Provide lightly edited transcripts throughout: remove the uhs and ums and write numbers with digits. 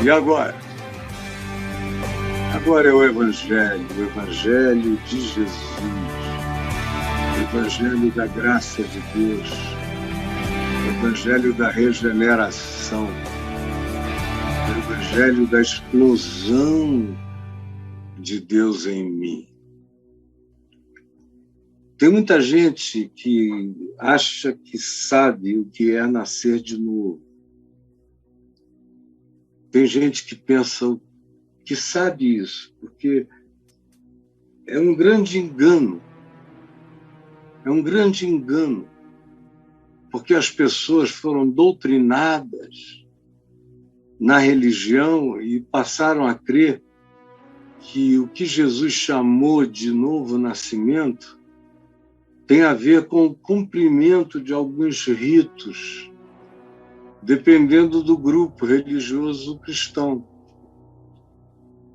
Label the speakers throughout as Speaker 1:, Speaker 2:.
Speaker 1: E agora? Agora é o Evangelho de Jesus, o Evangelho da graça de Deus, o Evangelho da regeneração, o Evangelho da explosão de Deus em mim. Tem muita gente que acha que sabe o que é nascer de novo. Tem gente que pensa que sabe isso, porque é um grande engano. É um grande engano, porque as pessoas foram doutrinadas na religião e passaram a crer que o que Jesus chamou de novo nascimento tem a ver com o cumprimento de alguns ritos, dependendo do grupo religioso cristão.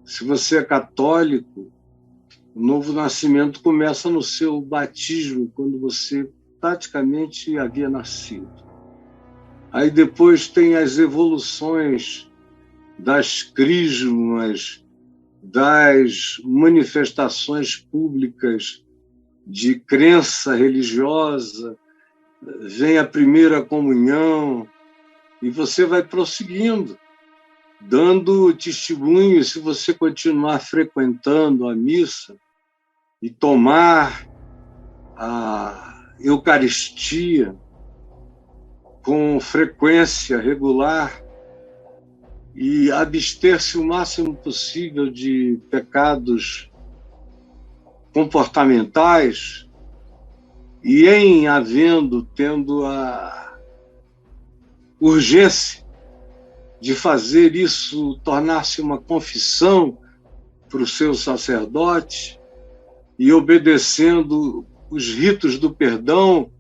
Speaker 1: Se você é católico, o novo nascimento começa no seu batismo, quando você praticamente havia nascido. Aí depois tem as evoluções das crismas, das manifestações públicas de crença religiosa, vem a primeira comunhão, e você vai prosseguindo, dando testemunho. Se você continuar frequentando a missa e tomar a Eucaristia com frequência regular e abster-se o máximo possível de pecados comportamentais, e tendo a urgência de fazer isso, tornar-se uma confissão para o seu sacerdote e obedecendo os ritos do perdão,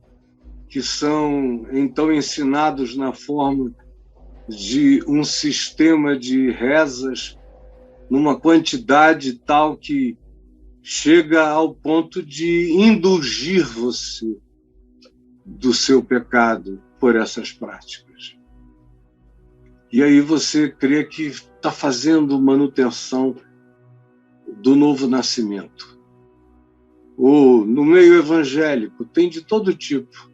Speaker 1: que são então ensinados na forma de um sistema de rezas, numa quantidade tal que chega ao ponto de indulgir você do seu pecado por essas práticas. E aí você crê que está fazendo manutenção do novo nascimento. Ou no meio evangélico, tem de todo tipo.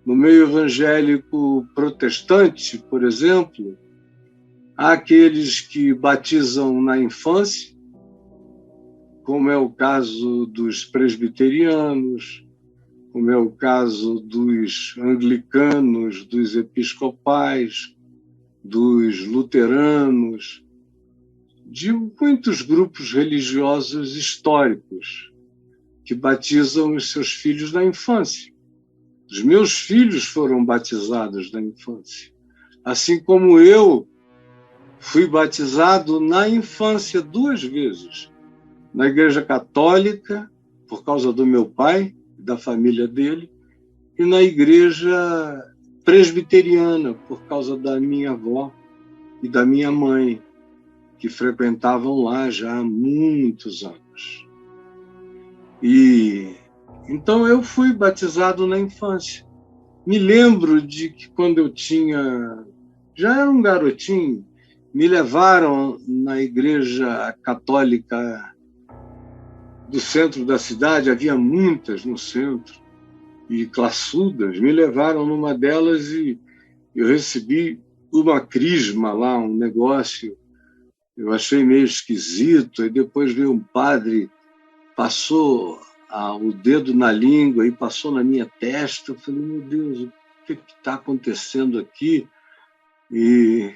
Speaker 1: No meio evangélico protestante, por exemplo, há aqueles que batizam na infância, como é o caso dos presbiterianos, como é o caso dos anglicanos, dos episcopais, dos luteranos, de muitos grupos religiosos históricos que batizam os seus filhos na infância. Os meus filhos foram batizados na infância, assim como eu fui batizado na infância 2 vezes, na Igreja Católica, por causa do meu pai, da família dele, e na Igreja Presbiteriana, por causa da minha avó e da minha mãe, que frequentavam lá já há muitos anos. E então eu fui batizado na infância. Me lembro de que quando eu já era um garotinho, me levaram na Igreja Católica do centro da cidade, havia muitas no centro, e classudas, me levaram numa delas e eu recebi uma crisma lá, um negócio, eu achei meio esquisito, e depois veio um padre, passou o dedo na língua e passou na minha testa. Eu falei, meu Deus, o que está acontecendo aqui? E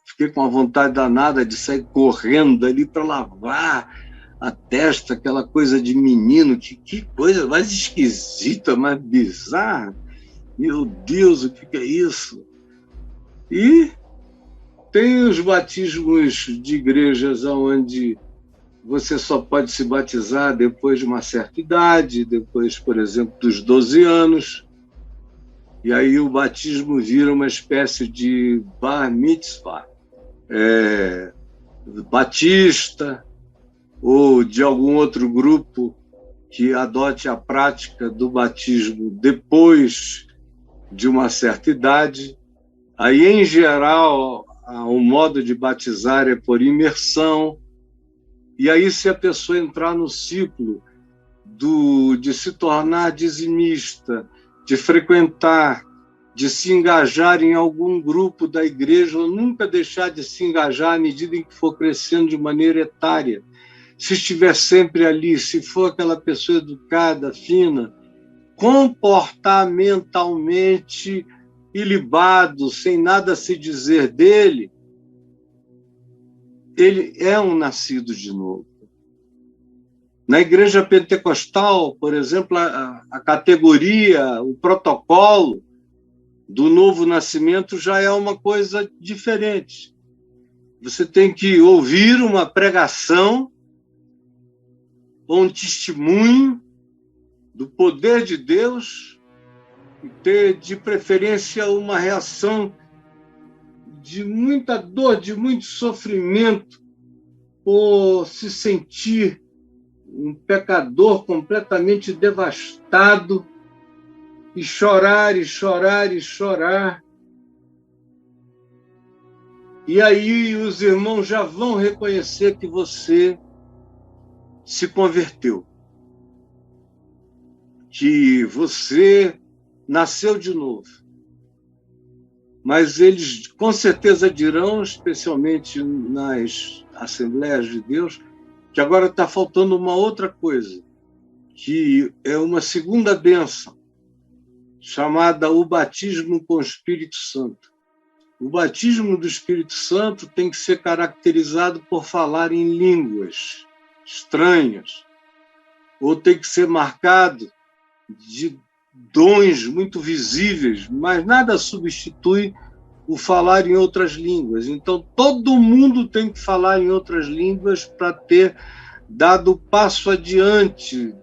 Speaker 1: fiquei com uma vontade danada de sair correndo ali para lavar a testa, aquela coisa de menino, que coisa mais esquisita, mais bizarra. Meu Deus, o que é isso? E tem os batismos de igrejas onde você só pode se batizar depois de uma certa idade, depois, por exemplo, dos 12 anos. E aí o batismo vira uma espécie de bar mitzvah, batista, ou de algum outro grupo que adote a prática do batismo depois de uma certa idade. Aí, em geral, o modo de batizar é por imersão. E aí, se a pessoa entrar no ciclo de se tornar dizimista, de frequentar, de se engajar em algum grupo da igreja, ou nunca deixar de se engajar à medida em que for crescendo de maneira etária, se estiver sempre ali, se for aquela pessoa educada, fina, comportamentalmente ilibado, sem nada a se dizer dele, ele é um nascido de novo. Na igreja pentecostal, por exemplo, a categoria, o protocolo do novo nascimento já é uma coisa diferente. Você tem que ouvir uma pregação ou um testemunho do poder de Deus e ter, de preferência, uma reação de muita dor, de muito sofrimento, por se sentir um pecador completamente devastado e chorar, e chorar, e chorar. E aí os irmãos já vão reconhecer que você se converteu, que você nasceu de novo. Mas eles com certeza dirão, especialmente nas Assembleias de Deus, que agora está faltando uma outra coisa, que é uma segunda bênção, chamada o batismo com o Espírito Santo. O batismo do Espírito Santo tem que ser caracterizado por falar em línguas estranhas, ou tem que ser marcado de dons muito visíveis, mas nada substitui o falar em outras línguas. Então, todo mundo tem que falar em outras línguas para ter dado o passo adiante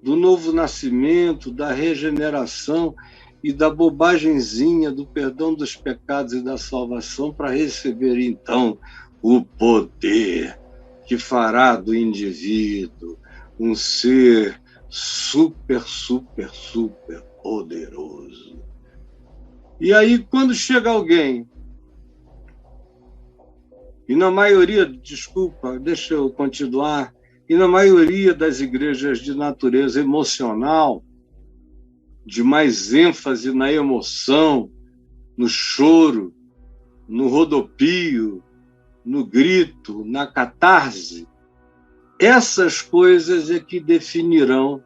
Speaker 1: do novo nascimento, da regeneração e da bobagenzinha do perdão dos pecados e da salvação, para receber, então, o poder que fará do indivíduo um ser super, super, super poderoso. E aí, quando chega alguém, e na maioria, desculpa, deixa eu continuar, e na maioria das igrejas de natureza emocional, de mais ênfase na emoção, no choro, no rodopio, no grito, na catarse, essas coisas é que definirão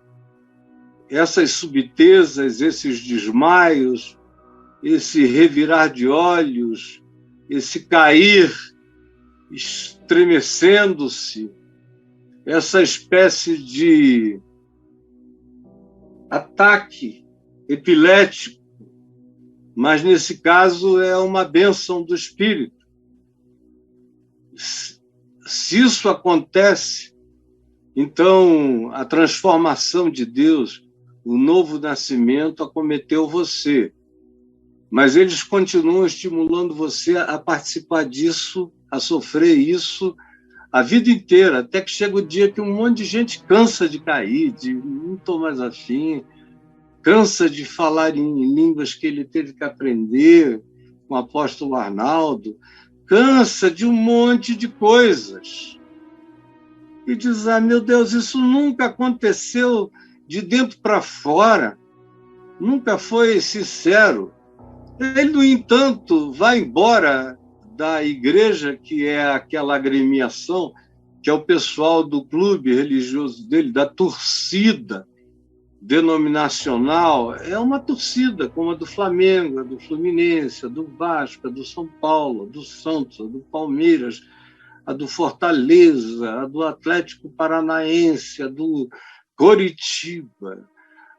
Speaker 1: essas subtezas, esses desmaios, esse revirar de olhos, esse cair estremecendo-se, essa espécie de ataque epilético, mas nesse caso é uma bênção do Espírito. Se isso acontece, então a transformação de Deus, o novo nascimento acometeu você, mas eles continuam estimulando você a participar disso, a sofrer isso a vida inteira, até que chega o dia que um monte de gente cansa de cair, de não estou mais afim, cansa de falar em línguas que ele teve que aprender com o apóstolo Arnaldo, cansa de um monte de coisas. E diz, meu Deus, isso nunca aconteceu de dentro para fora, nunca foi sincero. Ele, no entanto, vai embora da igreja, que é aquela agremiação, que é o pessoal do clube religioso dele, da torcida denominacional, é uma torcida como a do Flamengo, a do Fluminense, a do Vasco, a do São Paulo, a do Santos, a do Palmeiras, a do Fortaleza, a do Atlético Paranaense, a do Coritiba,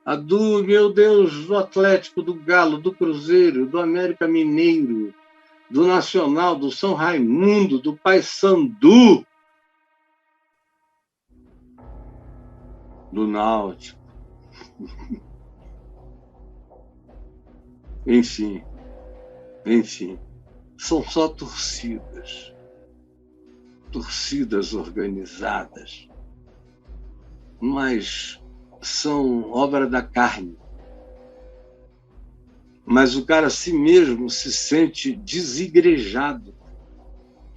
Speaker 1: a do, meu Deus, do Atlético, do Galo, do Cruzeiro, do América Mineiro, do Nacional, do São Raimundo, do Paysandu, do Náutico. Enfim, são só torcidas organizadas, mas são obra da carne. Mas o cara a si mesmo se sente desigrejado,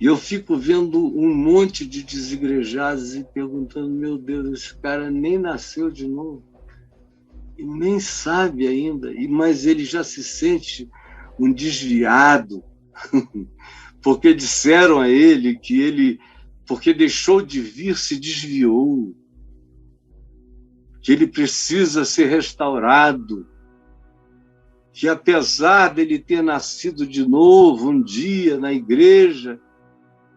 Speaker 1: E eu fico vendo um monte de desigrejados e perguntando, meu Deus, esse cara nem nasceu de novo. E nem sabe ainda, mas ele já se sente um desviado, porque disseram a ele que ele, porque deixou de vir, se desviou, que ele precisa ser restaurado, que apesar dele ter nascido de novo um dia na igreja,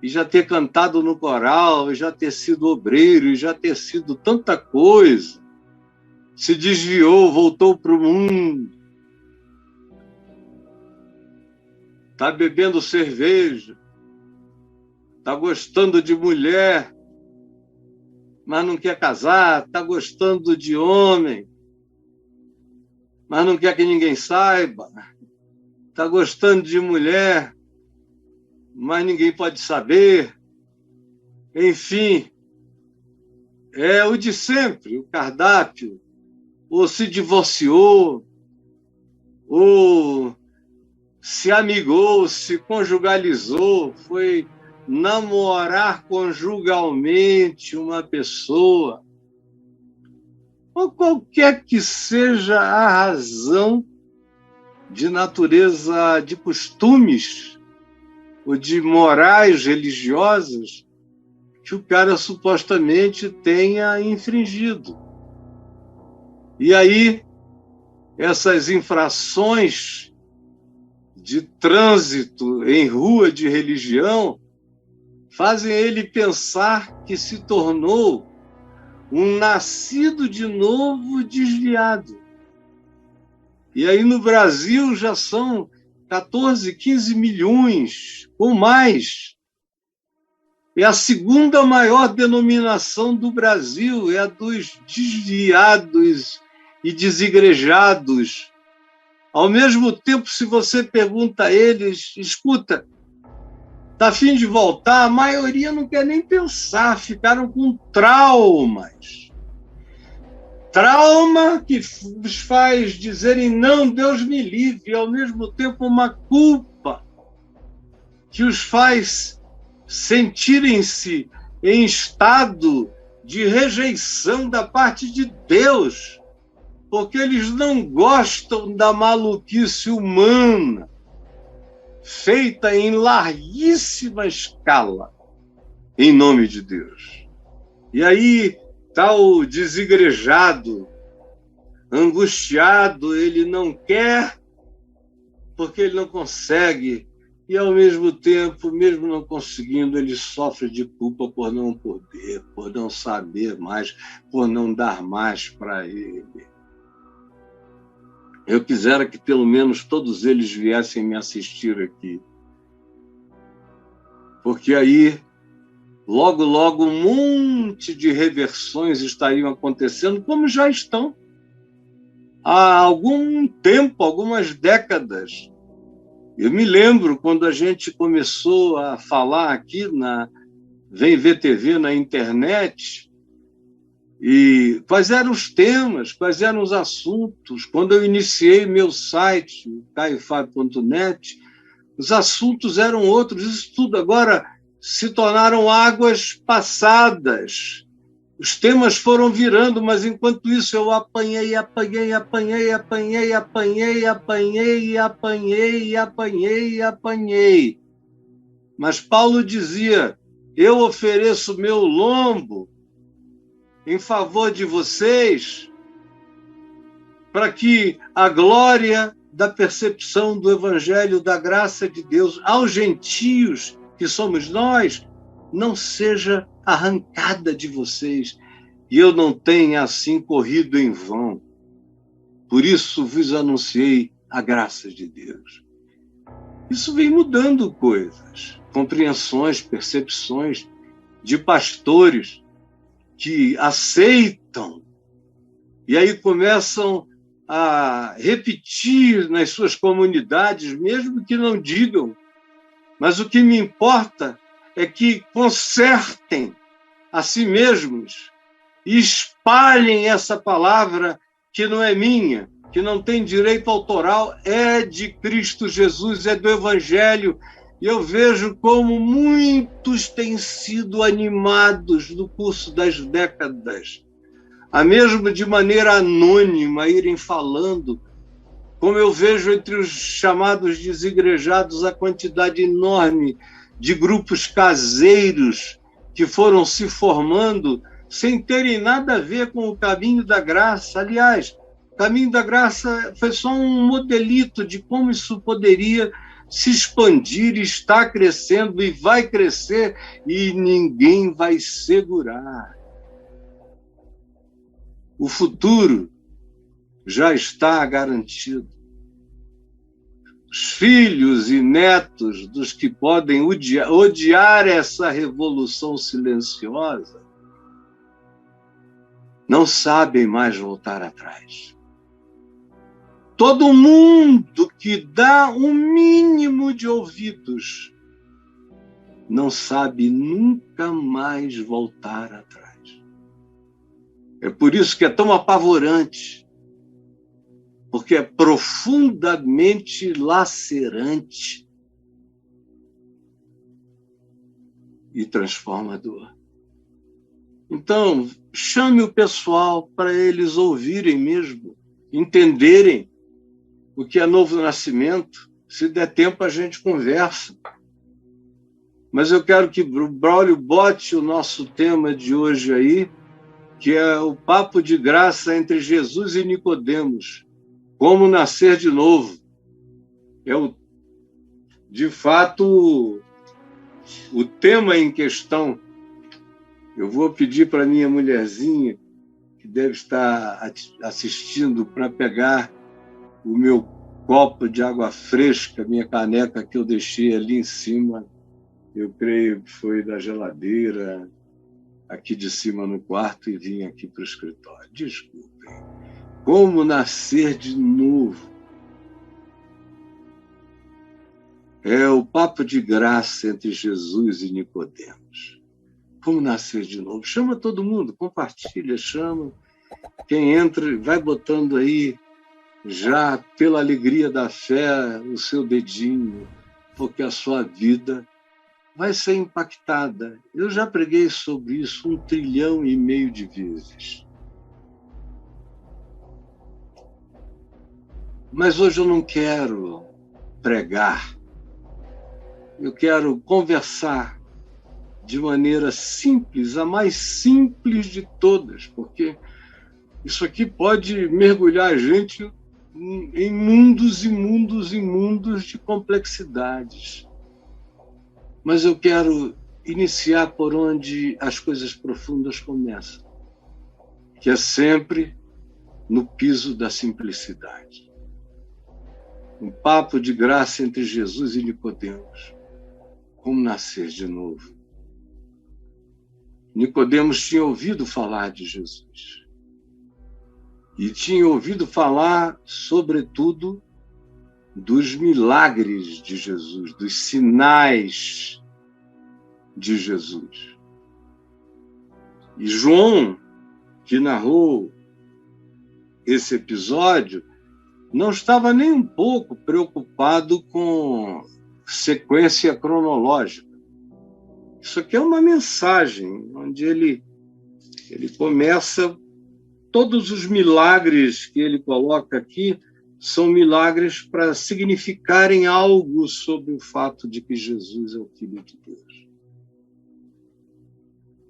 Speaker 1: e já ter cantado no coral, e já ter sido obreiro, e já ter sido tanta coisa, se desviou, voltou para o mundo, está bebendo cerveja, está gostando de mulher, mas não quer casar, está gostando de homem, mas não quer que ninguém saiba, está gostando de mulher, mas ninguém pode saber. Enfim, é o de sempre, o cardápio. Ou se divorciou, ou se amigou, se conjugalizou, foi namorar conjugalmente uma pessoa, ou qualquer que seja a razão de natureza de costumes ou de morais religiosas que o cara supostamente tenha infringido. E aí, essas infrações de trânsito em rua de religião fazem ele pensar que se tornou um nascido de novo desviado. E aí no Brasil já são 14, 15 milhões ou mais. É a segunda maior denominação do Brasil, é a dos desviados e desigrejados. Ao mesmo tempo, se você pergunta a eles, escuta, está a fim de voltar? A maioria não quer nem pensar, ficaram com traumas. Trauma que os faz dizerem, não, Deus me livre, e ao mesmo tempo uma culpa que os faz sentirem-se em estado de rejeição da parte de Deus, porque eles não gostam da maluquice humana, feita em larguíssima escala, em nome de Deus. E aí está o desigrejado, angustiado, ele não quer, porque ele não consegue, e ao mesmo tempo, mesmo não conseguindo, ele sofre de culpa por não poder, por não saber mais, por não dar mais para ele. Eu quisera que pelo menos todos eles viessem me assistir aqui, porque aí logo, logo, um monte de reversões estariam acontecendo, como já estão há algum tempo, algumas décadas. Eu me lembro quando a gente começou a falar aqui na Vem Ver TV, na internet, e quais eram os temas, quais eram os assuntos. Quando eu iniciei meu site, caifab.net, os assuntos eram outros. Isso tudo agora se tornaram águas passadas. Os temas foram virando, mas enquanto isso eu apanhei. Mas Paulo dizia, eu ofereço meu lombo em favor de vocês para que a glória da percepção do evangelho da graça de Deus aos gentios, que somos nós, não seja arrancada de vocês, e eu não tenha assim corrido em vão. Por isso vos anunciei a graça de Deus. Isso vem mudando coisas, compreensões, percepções de pastores que aceitam e aí começam a repetir nas suas comunidades, mesmo que não digam. Mas o que me importa é que consertem a si mesmos e espalhem essa palavra que não é minha, que não tem direito autoral, é de Cristo Jesus, é do Evangelho, E eu vejo como muitos têm sido animados no curso das décadas, a mesmo de maneira anônima, irem falando, como eu vejo entre os chamados desigrejados a quantidade enorme de grupos caseiros que foram se formando sem terem nada a ver com o caminho da graça. Aliás, o caminho da graça foi só um modelito de como isso poderia se expandir, está crescendo e vai crescer, e ninguém vai segurar. O futuro já está garantido. Os filhos e netos dos que podem odiar essa revolução silenciosa não sabem mais voltar atrás. Todo mundo que dá um mínimo de ouvidos não sabe nunca mais voltar atrás. É por isso que é tão apavorante, porque é profundamente lacerante e transformador. Então, chame o pessoal para eles ouvirem mesmo, entenderem o que é novo nascimento. Se der tempo, a gente conversa. Mas eu quero que o Braulio bote o nosso tema de hoje aí, que é o papo de graça entre Jesus e Nicodemos. Como nascer de novo. É, de fato, o tema em questão. Eu vou pedir para minha mulherzinha, que deve estar assistindo, para pegar o meu copo de água fresca, minha caneca que eu deixei ali em cima. Eu creio que foi da geladeira, aqui de cima no quarto, e vim aqui para o escritório. Desculpem. Como nascer de novo? É o papo de graça entre Jesus e Nicodemos. Como nascer de novo? Chama todo mundo, compartilha, chama. Quem entra, vai botando aí, já pela alegria da fé, o seu dedinho, porque a sua vida vai ser impactada. Eu já preguei sobre isso 1,5 trilhão de vezes. Mas hoje eu não quero pregar. Eu quero conversar de maneira simples, a mais simples de todas, porque isso aqui pode mergulhar a gente em mundos e mundos e mundos de complexidades. Mas eu quero iniciar por onde as coisas profundas começam, que é sempre no piso da simplicidade. Um papo de graça entre Jesus e Nicodemos. Como nascer de novo? Nicodemos tinha ouvido falar de Jesus. E tinha ouvido falar, sobretudo, dos milagres de Jesus, dos sinais de Jesus. E João, que narrou esse episódio, não estava nem um pouco preocupado com sequência cronológica. Isso aqui é uma mensagem onde ele começa. Todos os milagres que ele coloca aqui são milagres para significarem algo sobre o fato de que Jesus é o Filho de Deus.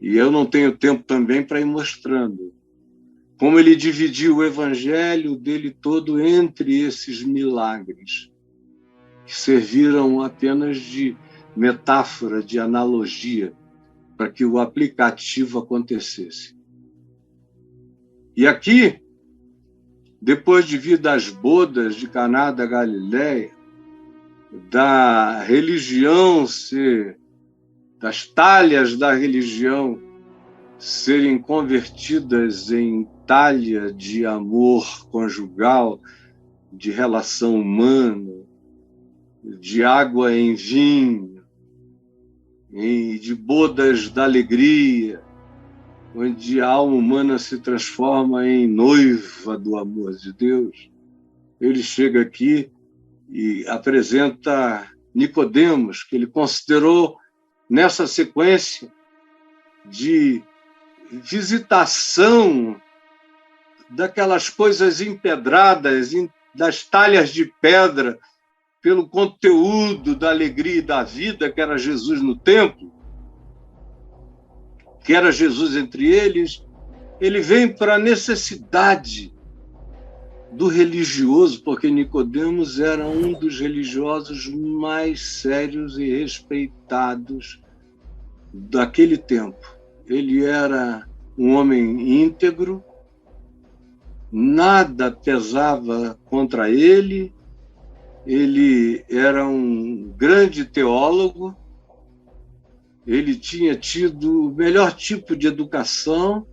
Speaker 1: E eu não tenho tempo também para ir mostrando como ele dividiu o evangelho dele todo entre esses milagres, que serviram apenas de metáfora, de analogia, para que o aplicativo acontecesse. E aqui, depois de vir das bodas de Caná da Galileia, da religião das talhas da religião serem convertidas em talha de amor conjugal, de relação humana, de água em vinho, de bodas da alegria, onde a alma humana se transforma em noiva do amor de Deus. Ele chega aqui e apresenta Nicodemos, que ele considerou nessa sequência de visitação daquelas coisas empedradas, das talhas de pedra, pelo conteúdo da alegria e da vida, que era Jesus no templo, que era Jesus entre eles, ele vem para a necessidade do religioso, porque Nicodemos era um dos religiosos mais sérios e respeitados daquele tempo. Ele era um homem íntegro, nada pesava contra ele, ele era um grande teólogo, ele tinha tido o melhor tipo de educação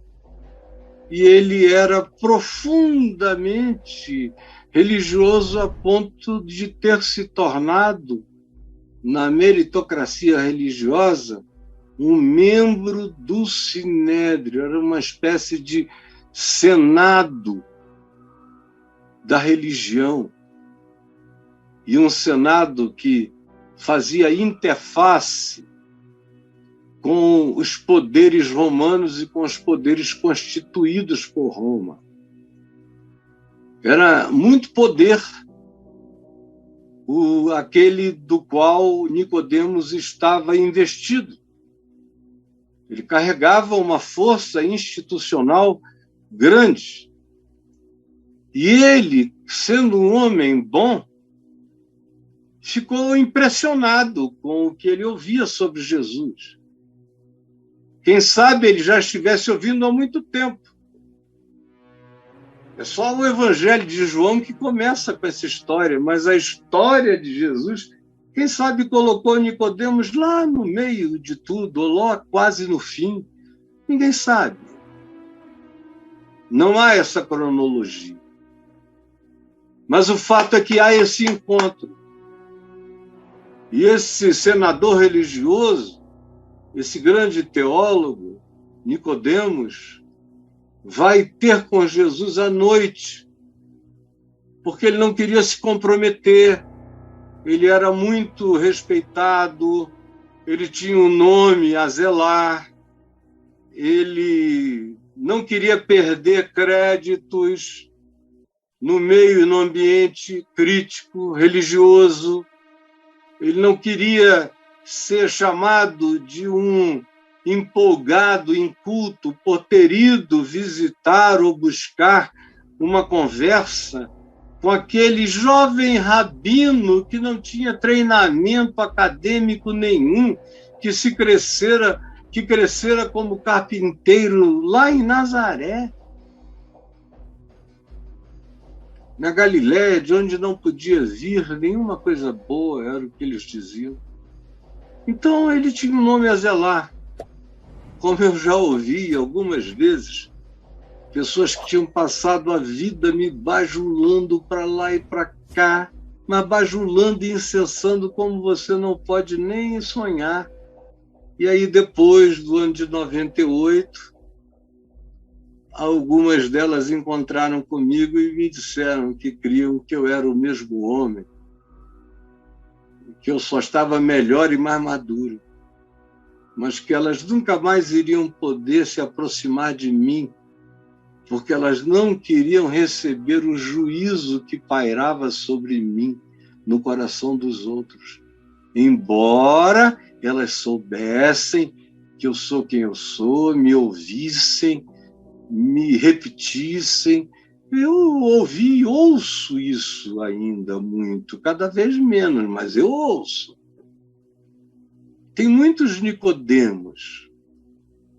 Speaker 1: e ele era profundamente religioso a ponto de ter se tornado, na meritocracia religiosa, um membro do Sinédrio, era uma espécie de senado da religião, e um senado que fazia interface com os poderes romanos e com os poderes constituídos por Roma. Era muito poder aquele do qual Nicodemos estava investido. Ele carregava uma força institucional grande. E ele, sendo um homem bom, ficou impressionado com o que ele ouvia sobre Jesus. Quem sabe ele já estivesse ouvindo há muito tempo. É só o Evangelho de João que começa com essa história, mas a história de Jesus, quem sabe colocou Nicodemos lá no meio de tudo, ou lá quase no fim. Ninguém sabe. Não há essa cronologia. Mas o fato é que há esse encontro. E esse senador religioso, esse grande teólogo, Nicodemos, vai ter com Jesus à noite, porque ele não queria se comprometer, ele era muito respeitado, ele tinha um nome a zelar, ele não queria perder créditos no meio, no ambiente crítico, religioso, ele não queria ser chamado de um empolgado, inculto, por ter ido visitar ou buscar uma conversa com aquele jovem rabino que não tinha treinamento acadêmico nenhum, que crescera como carpinteiro lá em Nazaré, na Galiléia, de onde não podia vir nenhuma coisa boa, era o que eles diziam. Então ele tinha um nome a zelar. Como eu já ouvi algumas vezes, pessoas que tinham passado a vida me bajulando para lá e para cá, mas bajulando e incensando como você não pode nem sonhar. E aí, depois do ano de 98, algumas delas encontraram comigo e me disseram que criam que eu era o mesmo homem, que eu só estava melhor e mais maduro, mas que elas nunca mais iriam poder se aproximar de mim, porque elas não queriam receber o juízo que pairava sobre mim no coração dos outros, embora elas soubessem que eu sou quem eu sou, me ouvissem, me repetissem. Eu ouvi e ouço isso ainda muito, cada vez menos, mas eu ouço. Tem muitos Nicodemos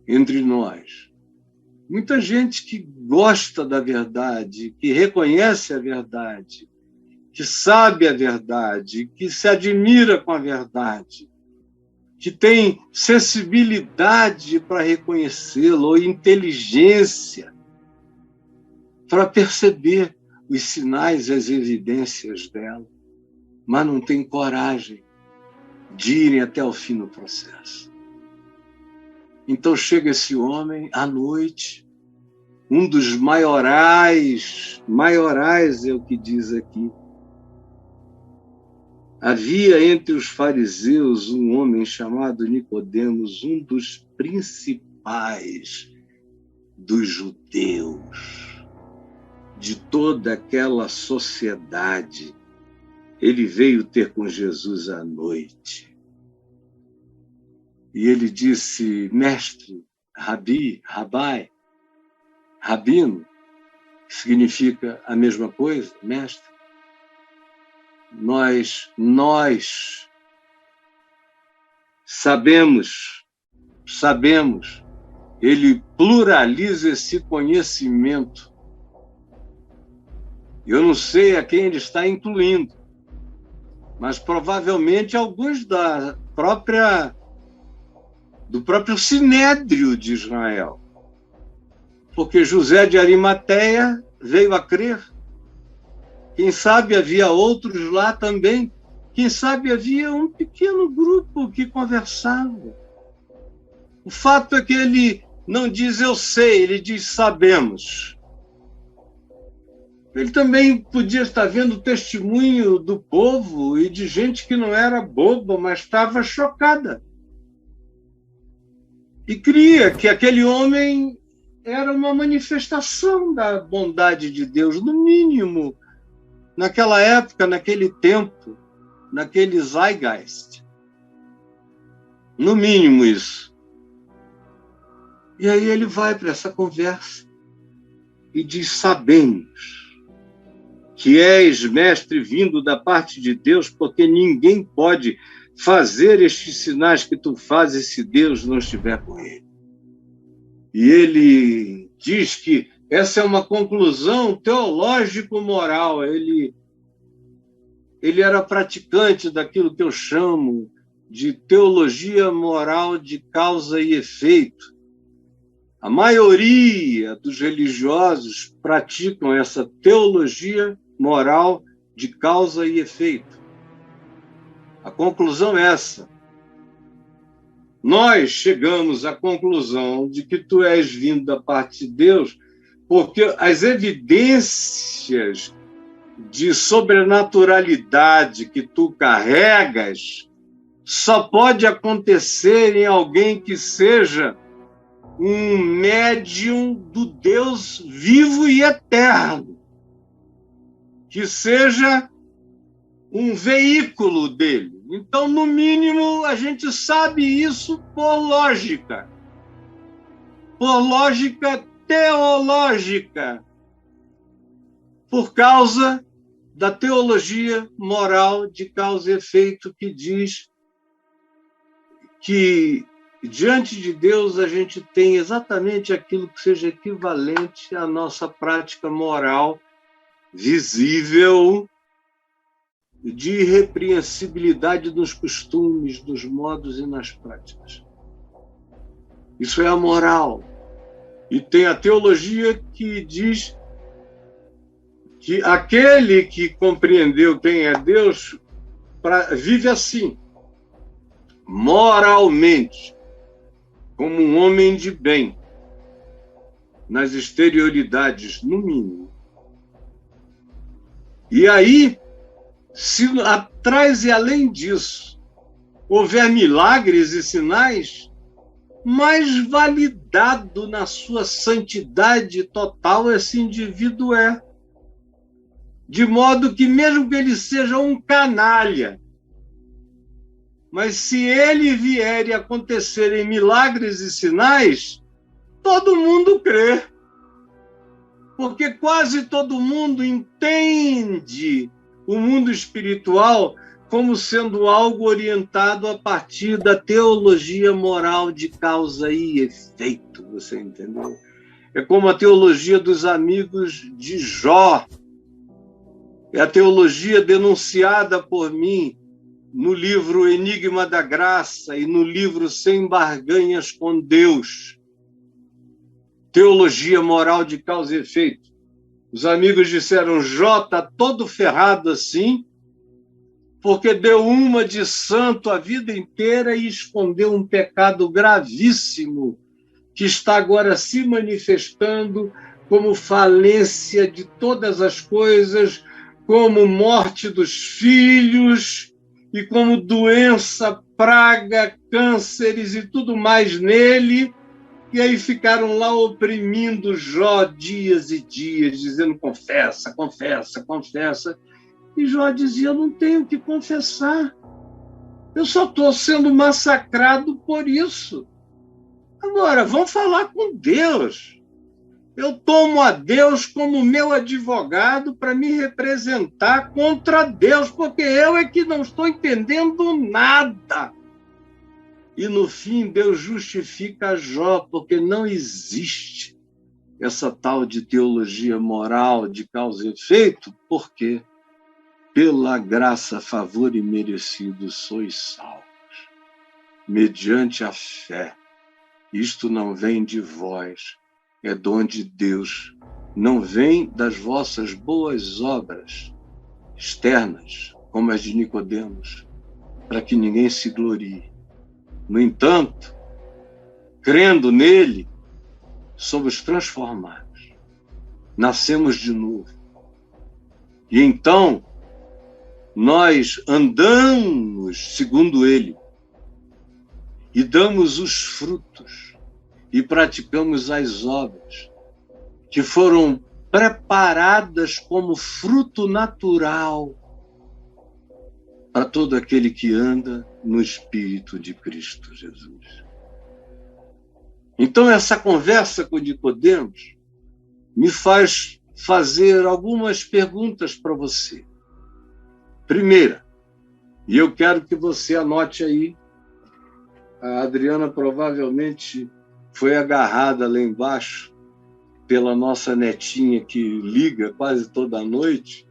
Speaker 1: entre nós. Muita gente que gosta da verdade, que reconhece a verdade, que sabe a verdade, que se admira com a verdade, que tem sensibilidade para reconhecê-la, ou inteligência para perceber os sinais e as evidências dela, mas não tem coragem de irem até o fim do processo. Então chega esse homem à noite, um dos maiorais é o que diz aqui, Havia entre os fariseus um homem chamado Nicodemos, um dos principais dos judeus, de toda aquela sociedade. Ele veio ter com Jesus à noite. E ele disse: mestre, rabai, rabino, que significa a mesma coisa, mestre. Nós sabemos, ele pluraliza esse conhecimento. Eu não sei a quem ele está incluindo, mas provavelmente alguns do próprio Sinédrio de Israel. Porque José de Arimateia veio a crer. Quem sabe havia outros lá também. Quem sabe havia um pequeno grupo que conversava. O fato é que ele não diz eu sei, ele diz sabemos. Ele também podia estar vendo o testemunho do povo e de gente que não era boba, mas estava chocada. E cria que aquele homem era uma manifestação da bondade de Deus, no mínimo, naquela época, naquele tempo, naquele zeitgeist. No mínimo isso. E aí ele vai para essa conversa e diz: sabemos que és mestre vindo da parte de Deus, porque ninguém pode fazer estes sinais que tu fazes se Deus não estiver com ele. E ele diz que essa é uma conclusão teológico-moral. Ele era praticante daquilo que eu chamo de teologia moral de causa e efeito. A maioria dos religiosos praticam essa teologia moral de causa e efeito. A conclusão é essa. Nós chegamos à conclusão de que tu és vindo da parte de Deus, porque as evidências de sobrenaturalidade que tu carregas só pode acontecer em alguém que seja um médium do Deus vivo e eterno, que seja um veículo dele. Então, no mínimo, a gente sabe isso por lógica teológica, por causa da teologia moral de causa e efeito, que diz que diante de Deus a gente tem exatamente aquilo que seja equivalente à nossa prática moral visível de irrepreensibilidade dos costumes, dos modos e nas práticas. Isso é a moral. E tem a teologia que diz que aquele que compreendeu quem é Deus vive assim, moralmente, como um homem de bem, nas exterioridades, no mínimo. E aí, se atrás e além disso houver milagres e sinais, mais validado na sua santidade total esse indivíduo é. De modo que, mesmo que ele seja um canalha, mas se ele vier e acontecerem milagres e sinais, todo mundo crê. Porque quase todo mundo entende o mundo espiritual como sendo algo orientado a partir da teologia moral de causa e efeito, você entendeu? É como a teologia dos amigos de Jó. É a teologia denunciada por mim no livro Enigma da Graça e no livro Sem Barganhas com Deus. Teologia moral de causa e efeito. Os amigos disseram: Jó está todo ferrado assim, porque deu uma de santo a vida inteira e escondeu um pecado gravíssimo que está agora se manifestando como falência de todas as coisas, como morte dos filhos, e como doença, praga, cânceres e tudo mais nele, e aí ficaram lá oprimindo Jó dias e dias, dizendo confessa, confessa, confessa. E Jó dizia, eu não tenho o que confessar. Eu só estou sendo massacrado por isso. Agora, vamos falar com Deus. Eu tomo a Deus como meu advogado para me representar contra Deus, porque eu é que não estou entendendo nada. E, no fim, Deus justifica Jó, porque não existe essa tal de teologia moral de causa e efeito, porque pela graça, favor e merecido sois salvos, mediante a fé. Isto não vem de vós, é dom de Deus, não vem das vossas boas obras externas, como as de Nicodemos, para que ninguém se glorie. No entanto, crendo nele, somos transformados, nascemos de novo. E então, nós andamos segundo ele e damos os frutos e praticamos as obras que foram preparadas como fruto natural para todo aquele que anda no Espírito de Cristo Jesus. Então, essa conversa com Nicodemos me faz fazer algumas perguntas para você. Primeira, e eu quero que você anote aí, a Adriana provavelmente foi agarrada lá embaixo pela nossa netinha que liga quase toda noite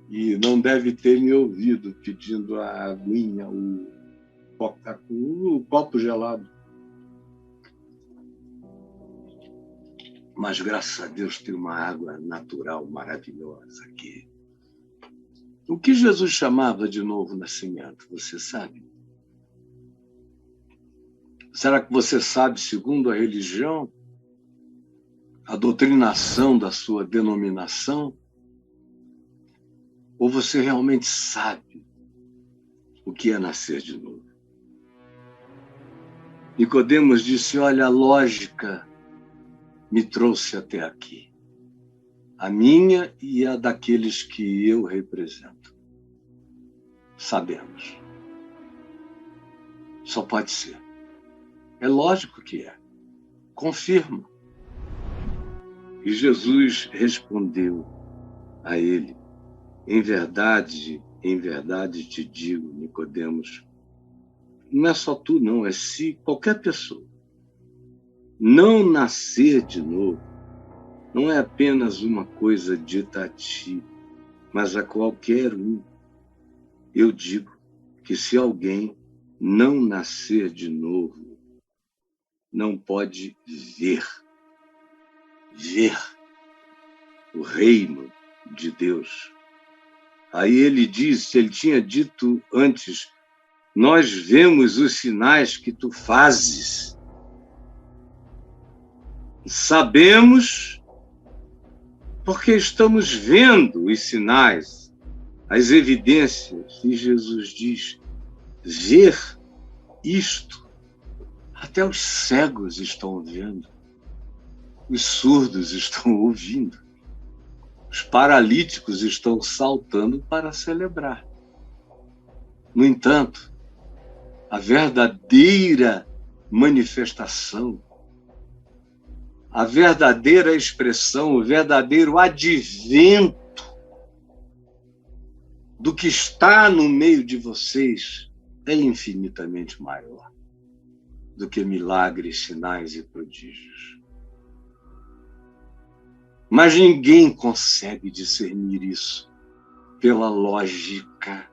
Speaker 1: e não deve ter me ouvido pedindo a aguinha, o copo gelado. Mas, graças a Deus, tem uma água natural maravilhosa aqui. O que Jesus chamava de novo nascimento, você sabe? Será que você sabe, segundo a religião, a doutrinação da sua denominação? Ou você realmente sabe o que é nascer de novo? Nicodemos disse, olha, a lógica me trouxe até aqui. A minha e a daqueles que eu represento. Sabemos. Só pode ser. É lógico que é. Confirma. E Jesus respondeu a ele, em verdade te digo, Nicodemos, não é só tu não, é se qualquer pessoa não nascer de novo, não é apenas uma coisa dita a ti, mas a qualquer um. Eu digo que se alguém não nascer de novo, não pode ver o reino de Deus. Aí ele tinha dito antes, nós vemos os sinais que tu fazes. Sabemos porque estamos vendo os sinais, as evidências. E Jesus diz, ver isto, até os cegos estão vendo, os surdos estão ouvindo, os paralíticos estão saltando para celebrar. No entanto, a verdadeira manifestação, a verdadeira expressão, o verdadeiro advento do que está no meio de vocês é infinitamente maior do que milagres, sinais e prodígios. Mas ninguém consegue discernir isso pela lógica.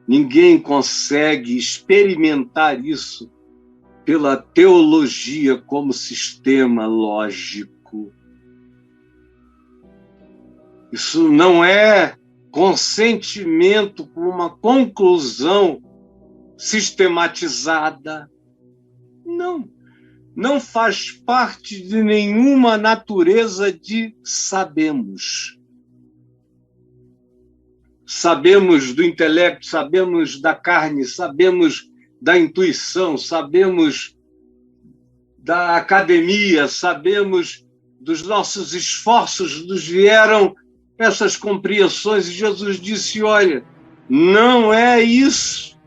Speaker 1: Ninguém consegue experimentar isso pela teologia como sistema lógico. Isso não é consentimento com uma conclusão sistematizada. Não faz parte de nenhuma natureza de sabemos. sabemos do intelecto, sabemos da carne, sabemos da intuição, sabemos da academia, sabemos dos nossos esforços, nos vieram essas compreensões, e Jesus disse, olha, não é isso.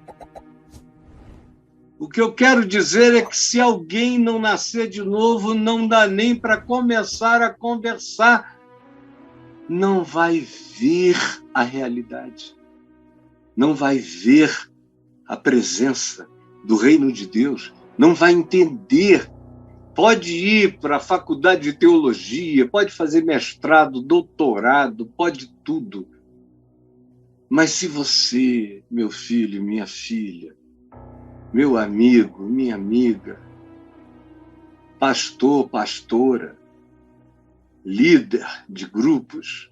Speaker 1: O que eu quero dizer é que se alguém não nascer de novo, não dá nem para começar a conversar, não vai ver a realidade, não vai ver a presença do reino de Deus, não vai entender. Pode ir para a faculdade de teologia, pode fazer mestrado, doutorado, pode tudo. Mas se você, meu filho, minha filha, meu amigo, minha amiga, pastor, pastora, líder de grupos,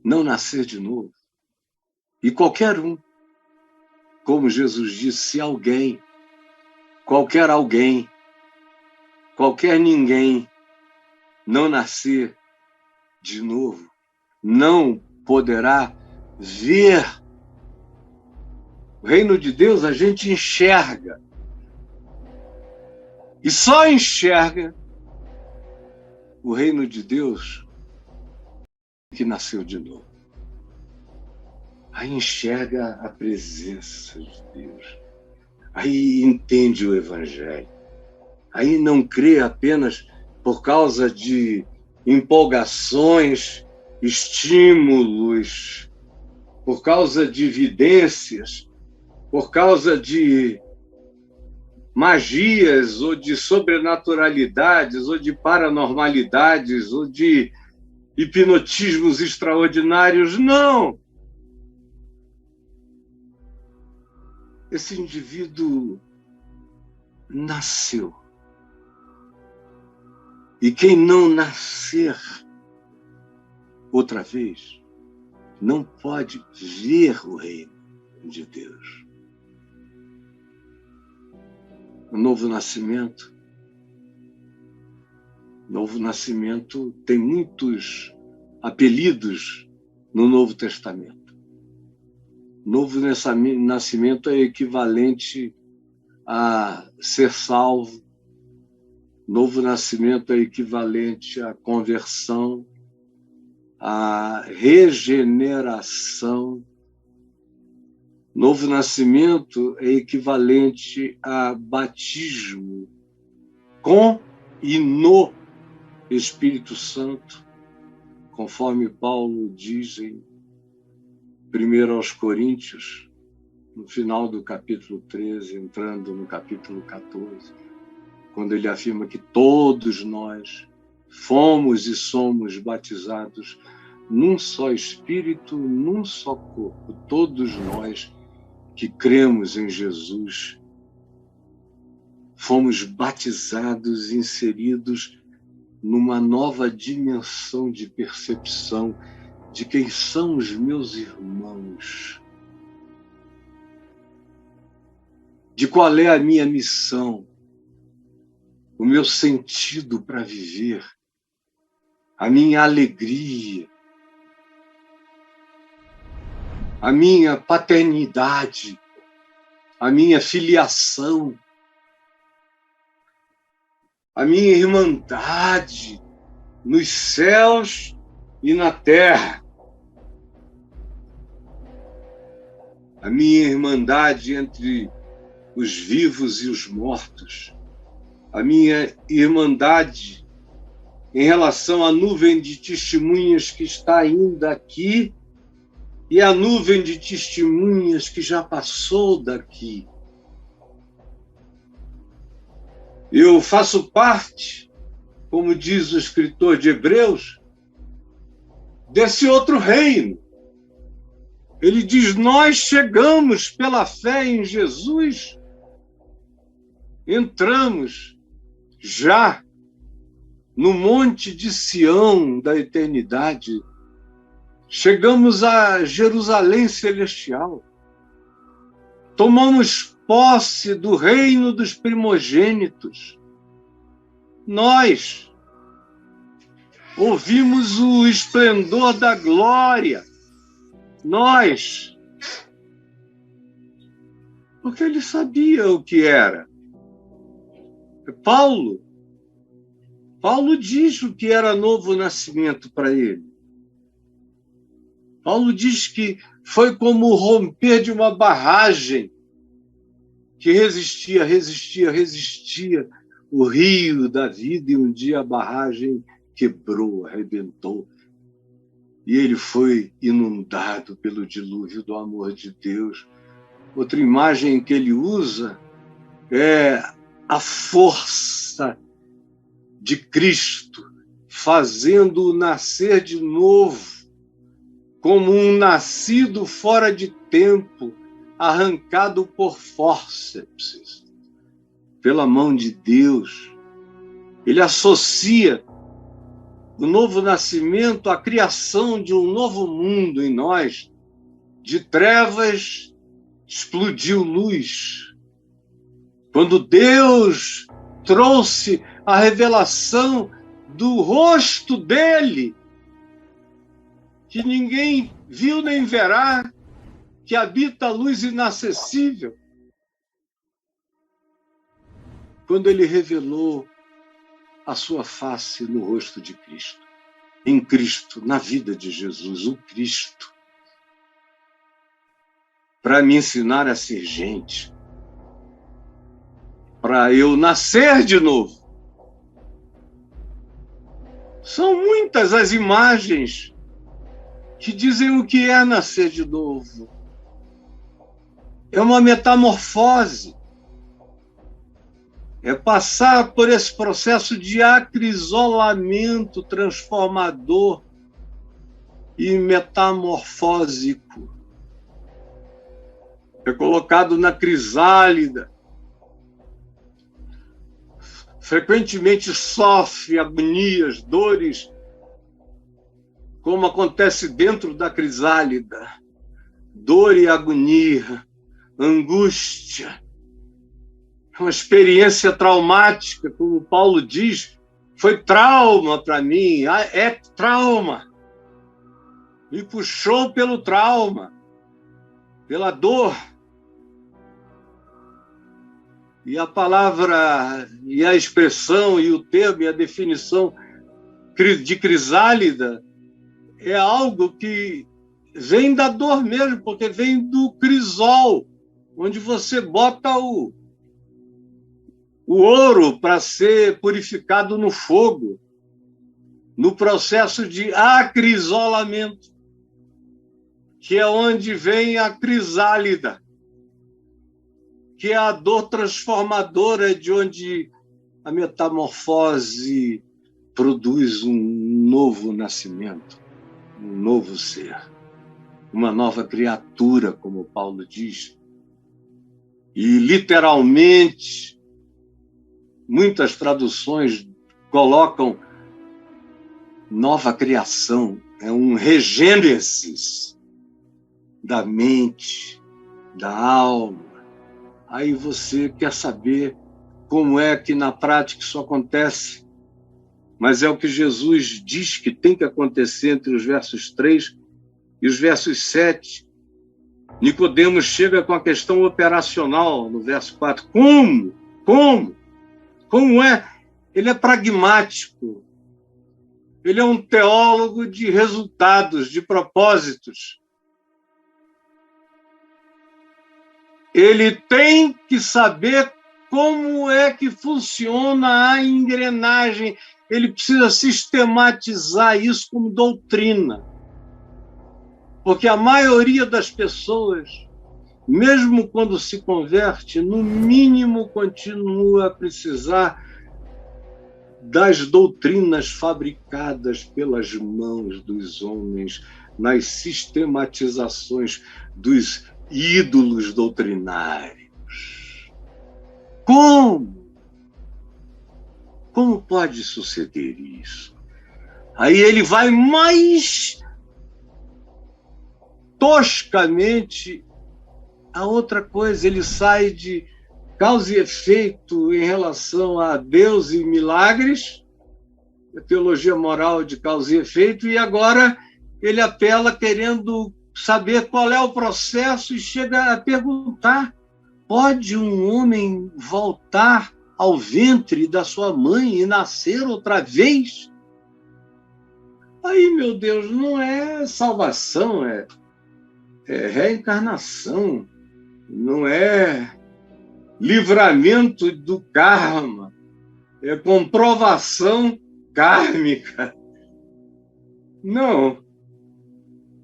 Speaker 1: não nascer de novo, e qualquer um, como Jesus disse, se alguém, qualquer alguém, qualquer ninguém não nascer de novo, não poderá ver. O reino de Deus a gente enxerga. E só enxerga o reino de Deus que nasceu de novo. Aí enxerga a presença de Deus. Aí entende o Evangelho. Aí não crê apenas por causa de empolgações, estímulos, por causa de evidências, por causa de magias, ou de sobrenaturalidades, ou de paranormalidades, ou de hipnotismos extraordinários. Não! Esse indivíduo nasceu. E quem não nascer outra vez não pode ver o reino de Deus. O novo nascimento tem muitos apelidos no Novo Testamento. Novo nascimento é equivalente a ser salvo. Novo nascimento é equivalente à conversão, à regeneração. Novo nascimento é equivalente a batismo com e no Espírito Santo, conforme Paulo diz em 1 aos Coríntios, no final do capítulo 13, entrando no capítulo 14, quando ele afirma que todos nós fomos e somos batizados num só Espírito, num só corpo. Todos nós que cremos em Jesus fomos batizados, inseridos numa nova dimensão de percepção de quem são os meus irmãos, de qual é a minha missão, o meu sentido para viver, a minha alegria, a minha paternidade, a minha filiação, a minha irmandade nos céus e na terra, a minha irmandade entre os vivos e os mortos, a minha irmandade em relação à nuvem de testemunhas que está ainda aqui e a nuvem de testemunhas que já passou daqui. Eu faço parte, como diz o escritor de Hebreus, desse outro reino. Ele diz, nós chegamos pela fé em Jesus, entramos já no monte de Sião da eternidade, chegamos a Jerusalém celestial, tomamos posse do reino dos primogênitos. Nós ouvimos o esplendor da glória nós. Porque ele sabia o que era. Paulo diz o que era novo nascimento para ele. Paulo diz que foi como o romper de uma barragem que resistia o rio da vida, e um dia a barragem quebrou, arrebentou. E ele foi inundado pelo dilúvio do amor de Deus. Outra imagem que ele usa é a força de Cristo fazendo-o nascer de novo, como um nascido fora de tempo, arrancado por fórceps, pela mão de Deus. Ele associa o novo nascimento à criação de um novo mundo em nós. De trevas explodiu luz. Quando Deus trouxe a revelação do rosto dele, que ninguém viu nem verá, que habita a luz inacessível. Quando ele revelou a sua face no rosto de Cristo, em Cristo, na vida de Jesus, o Cristo, para me ensinar a ser gente, para eu nascer de novo. São muitas as imagens que dizem o que é nascer de novo. É uma metamorfose. É passar por esse processo de acrisolamento transformador e metamorfósico. É colocado na crisálida. Frequentemente sofre agonias, dores, como acontece dentro da crisálida. Dor e agonia, angústia. É uma experiência traumática, como Paulo diz, foi trauma para mim, é trauma. Me puxou pelo trauma, pela dor. E a palavra, e a expressão, e o termo, e a definição de crisálida é algo que vem da dor mesmo, porque vem do crisol, onde você bota o ouro para ser purificado no fogo, no processo de acrisolamento, que é onde vem a crisálida, que é a dor transformadora, de onde a metamorfose produz um novo nascimento, um novo ser, uma nova criatura, como Paulo diz. E, literalmente, muitas traduções colocam nova criação, é um regênesis da mente, da alma. Aí você quer saber como é que na prática isso acontece, mas é o que Jesus diz que tem que acontecer entre os versos 3 e os versos 7. Nicodemos chega com a questão operacional no verso 4. Como? Como é? Ele é pragmático. Ele é um teólogo de resultados, de propósitos. Ele tem que saber como é que funciona a engrenagem. Ele precisa sistematizar isso como doutrina. Porque a maioria das pessoas, mesmo quando se converte, no mínimo continua a precisar das doutrinas fabricadas pelas mãos dos homens, nas sistematizações dos ídolos doutrinários. Como? Como pode suceder isso? Aí ele vai mais toscamente a outra coisa, ele sai de causa e efeito em relação a Deus e milagres, a teologia moral de causa e efeito, e agora ele apela querendo saber qual é o processo e chega a perguntar: pode um homem voltar ao ventre da sua mãe e nascer outra vez? Aí, meu Deus, não é salvação, é reencarnação, não é livramento do karma, é comprovação kármica. Não,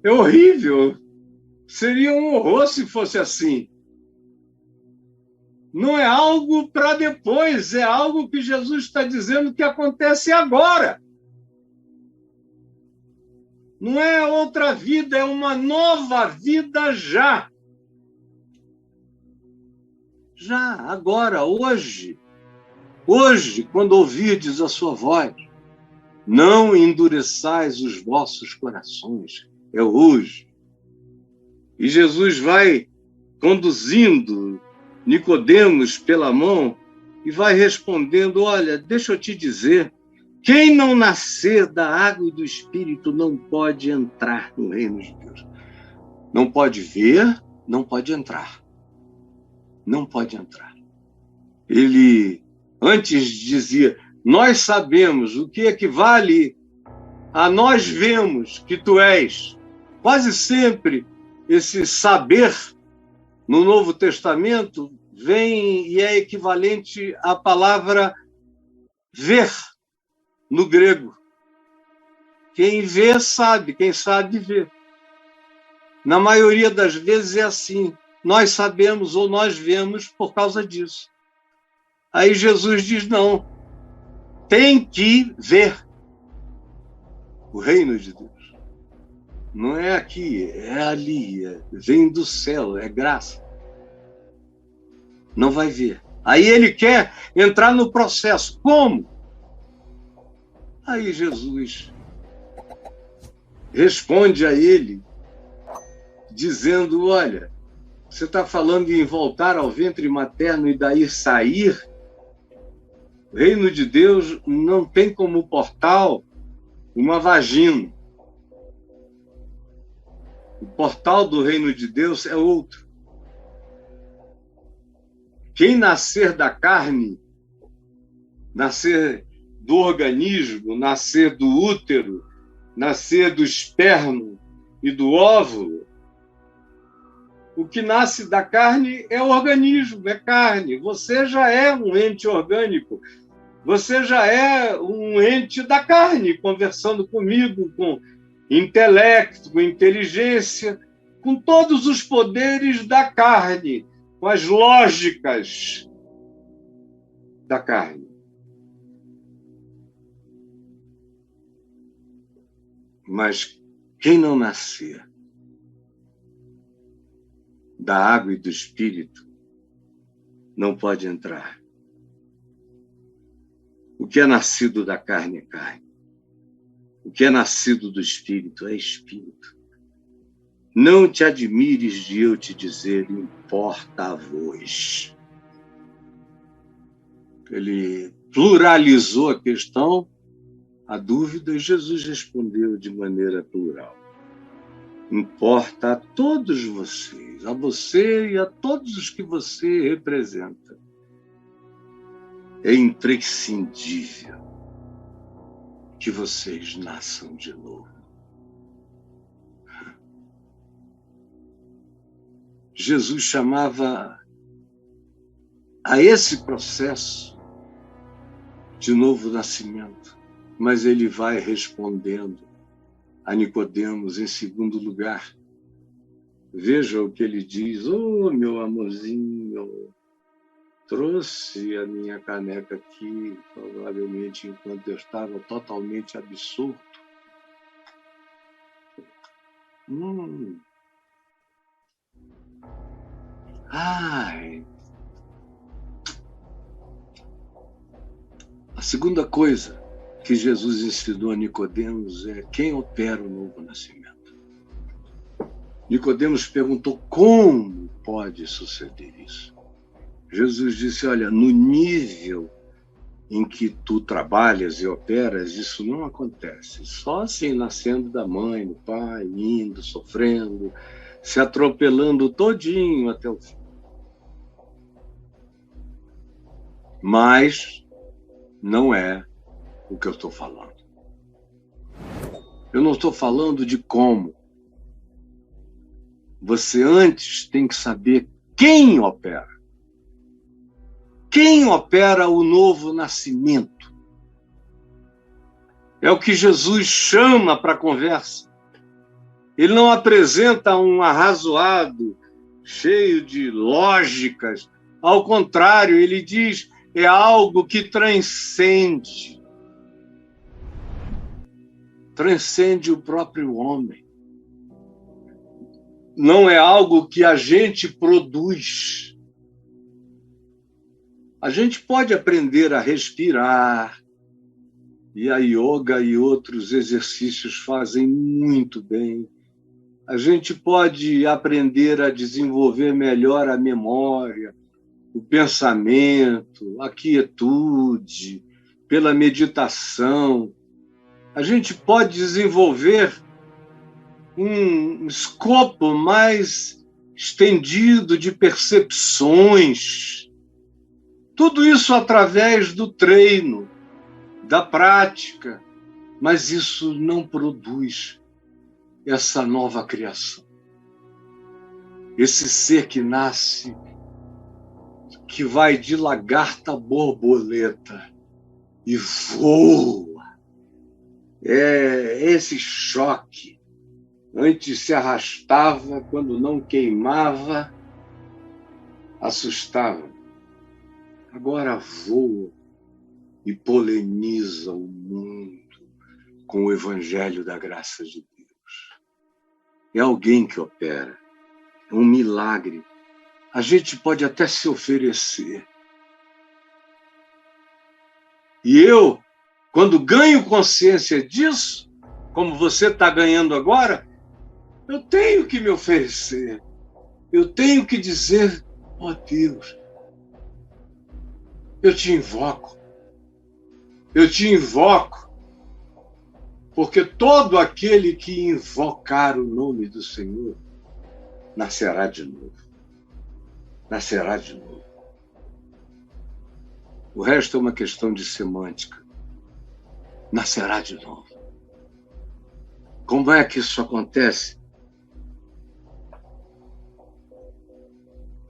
Speaker 1: é horrível. Seria um horror se fosse assim. Não é algo para depois, é algo que Jesus está dizendo que acontece agora. Não é outra vida, é uma nova vida já. Já, agora, hoje. Hoje, quando ouvirdes a sua voz, não endureçais os vossos corações. É hoje. E Jesus vai conduzindo Nicodemos pela mão e vai respondendo: olha, deixa eu te dizer, quem não nascer da água e do Espírito não pode entrar no reino de Deus. Não pode ver, não pode entrar. Não pode entrar. Ele antes dizia: nós sabemos, o que equivale a nós vemos que tu és. Quase sempre esse saber no Novo Testamento vem e é equivalente à palavra ver no grego. Quem vê sabe, quem sabe vê. Na maioria das vezes é assim. Nós sabemos ou nós vemos por causa disso. Aí Jesus diz: não, tem que ver o reino de Deus. Não é aqui, é ali, vem do céu, é graça. Não vai ver. Aí ele quer entrar no processo. Como? Aí Jesus responde a ele, dizendo: olha, você está falando em voltar ao ventre materno e daí sair? O reino de Deus não tem como portal uma vagina. O portal do reino de Deus é outro. Quem nascer da carne, nascer do organismo, nascer do útero, nascer do esperma e do óvulo, o que nasce da carne é o organismo, é carne. Você já é um ente orgânico. Você já é um ente da carne, conversando comigo, com intelecto, com inteligência, com todos os poderes da carne, com as lógicas da carne. Mas quem não nascer da água e do Espírito não pode entrar. O que é nascido da carne é carne. O que é nascido do Espírito é Espírito. Não te admires de eu te dizer: importa-vos. Ele pluralizou a questão, a dúvida, e Jesus respondeu de maneira plural. Importa a todos vocês, a você e a todos os que você representa. É imprescindível que vocês nasçam de novo. Jesus chamava a esse processo de novo nascimento, mas ele vai respondendo a Nicodemos em segundo lugar. Veja o que ele diz: oh, meu amorzinho, trouxe a minha caneca aqui, provavelmente enquanto eu estava totalmente absorto. Ai. A segunda coisa que Jesus ensinou a Nicodemos é quem opera o novo nascimento. Nicodemos perguntou: como pode suceder isso? Jesus disse: olha, no nível em que tu trabalhas e operas, isso não acontece. Só assim, nascendo da mãe, do pai, indo, sofrendo, se atropelando todinho até o fim. Mas não é o que eu estou falando. Eu não estou falando de como. Você antes tem que saber quem opera. Quem opera o novo nascimento? É o que Jesus chama para a conversa. Ele não apresenta um arrazoado, cheio de lógicas. Ao contrário, ele diz, é algo que transcende. Transcende o próprio homem. Não é algo que a gente produz. A gente pode aprender a respirar, e a yoga e outros exercícios fazem muito bem. A gente pode aprender a desenvolver melhor a memória, o pensamento, a quietude, pela meditação. A gente pode desenvolver um escopo mais estendido de percepções. Tudo isso através do treino, da prática, mas isso não produz essa nova criação. Esse ser que nasce, que vai de lagarta a borboleta e voa. É esse choque. Antes se arrastava, quando não queimava, assustava. Agora voa e poleniza o mundo com o evangelho da graça de Deus. É alguém que opera, é um milagre. A gente pode até se oferecer. E eu, quando ganho consciência disso, como você está ganhando agora, eu tenho que me oferecer. Eu tenho que dizer, ó Deus, eu te invoco. Eu te invoco, porque todo aquele que invocar o nome do Senhor nascerá de novo. Nascerá de novo. O resto é uma questão de semântica. Nascerá de novo. Como é que isso acontece?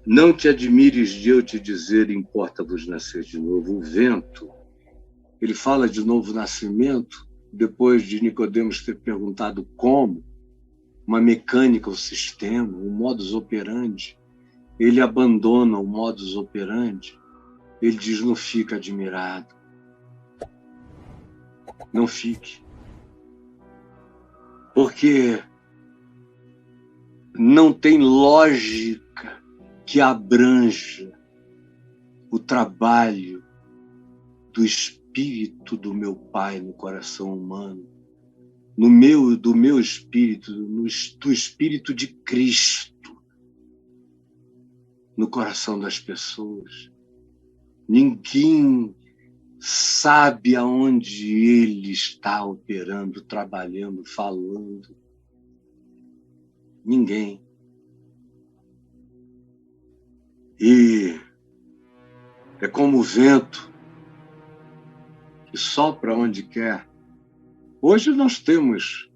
Speaker 1: Não te admires de eu te dizer, importa-vos nascer de novo. O vento, ele fala de novo nascimento, depois de Nicodemos ter perguntado como, uma mecânica, um sistema, um modus operandi. Ele abandona o modus operandi. Ele diz, não fica admirado. Não fique. Porque não tem lógica que abranja o trabalho do espírito do meu Pai no coração humano, do meu espírito, do espírito de Cristo no coração das pessoas. Ninguém sabe aonde ele está operando, trabalhando, falando. Ninguém. E é como o vento que sopra onde quer. Hoje nós temos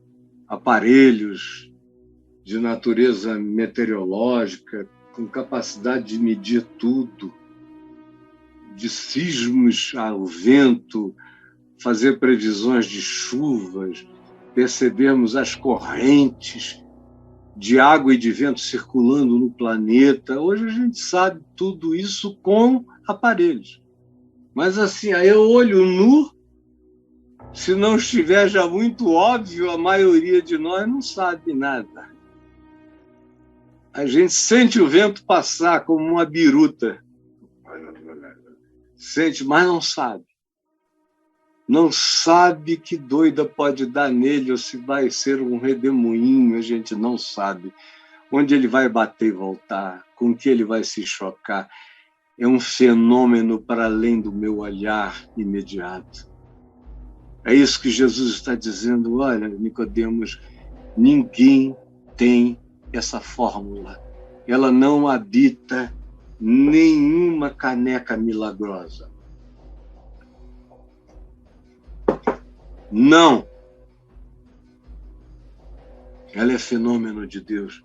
Speaker 1: aparelhos de natureza meteorológica com capacidade de medir tudo, de sismos ao vento, fazer previsões de chuvas, percebemos as correntes de água e de vento circulando no planeta. Hoje a gente sabe tudo isso com aparelhos. Mas assim, aí eu olho nu, se não estiver já muito óbvio, a maioria de nós não sabe nada. A gente sente o vento passar como uma biruta. Sente, mas não sabe. Não sabe que doida pode dar nele ou se vai ser um redemoinho, a gente não sabe. Onde ele vai bater e voltar, com que ele vai se chocar. é um fenômeno para além do meu olhar imediato. É isso que Jesus está dizendo. Olha, Nicodemos, ninguém tem essa fórmula. Ela não habita nenhuma caneca milagrosa. Não. Ela é fenômeno de Deus.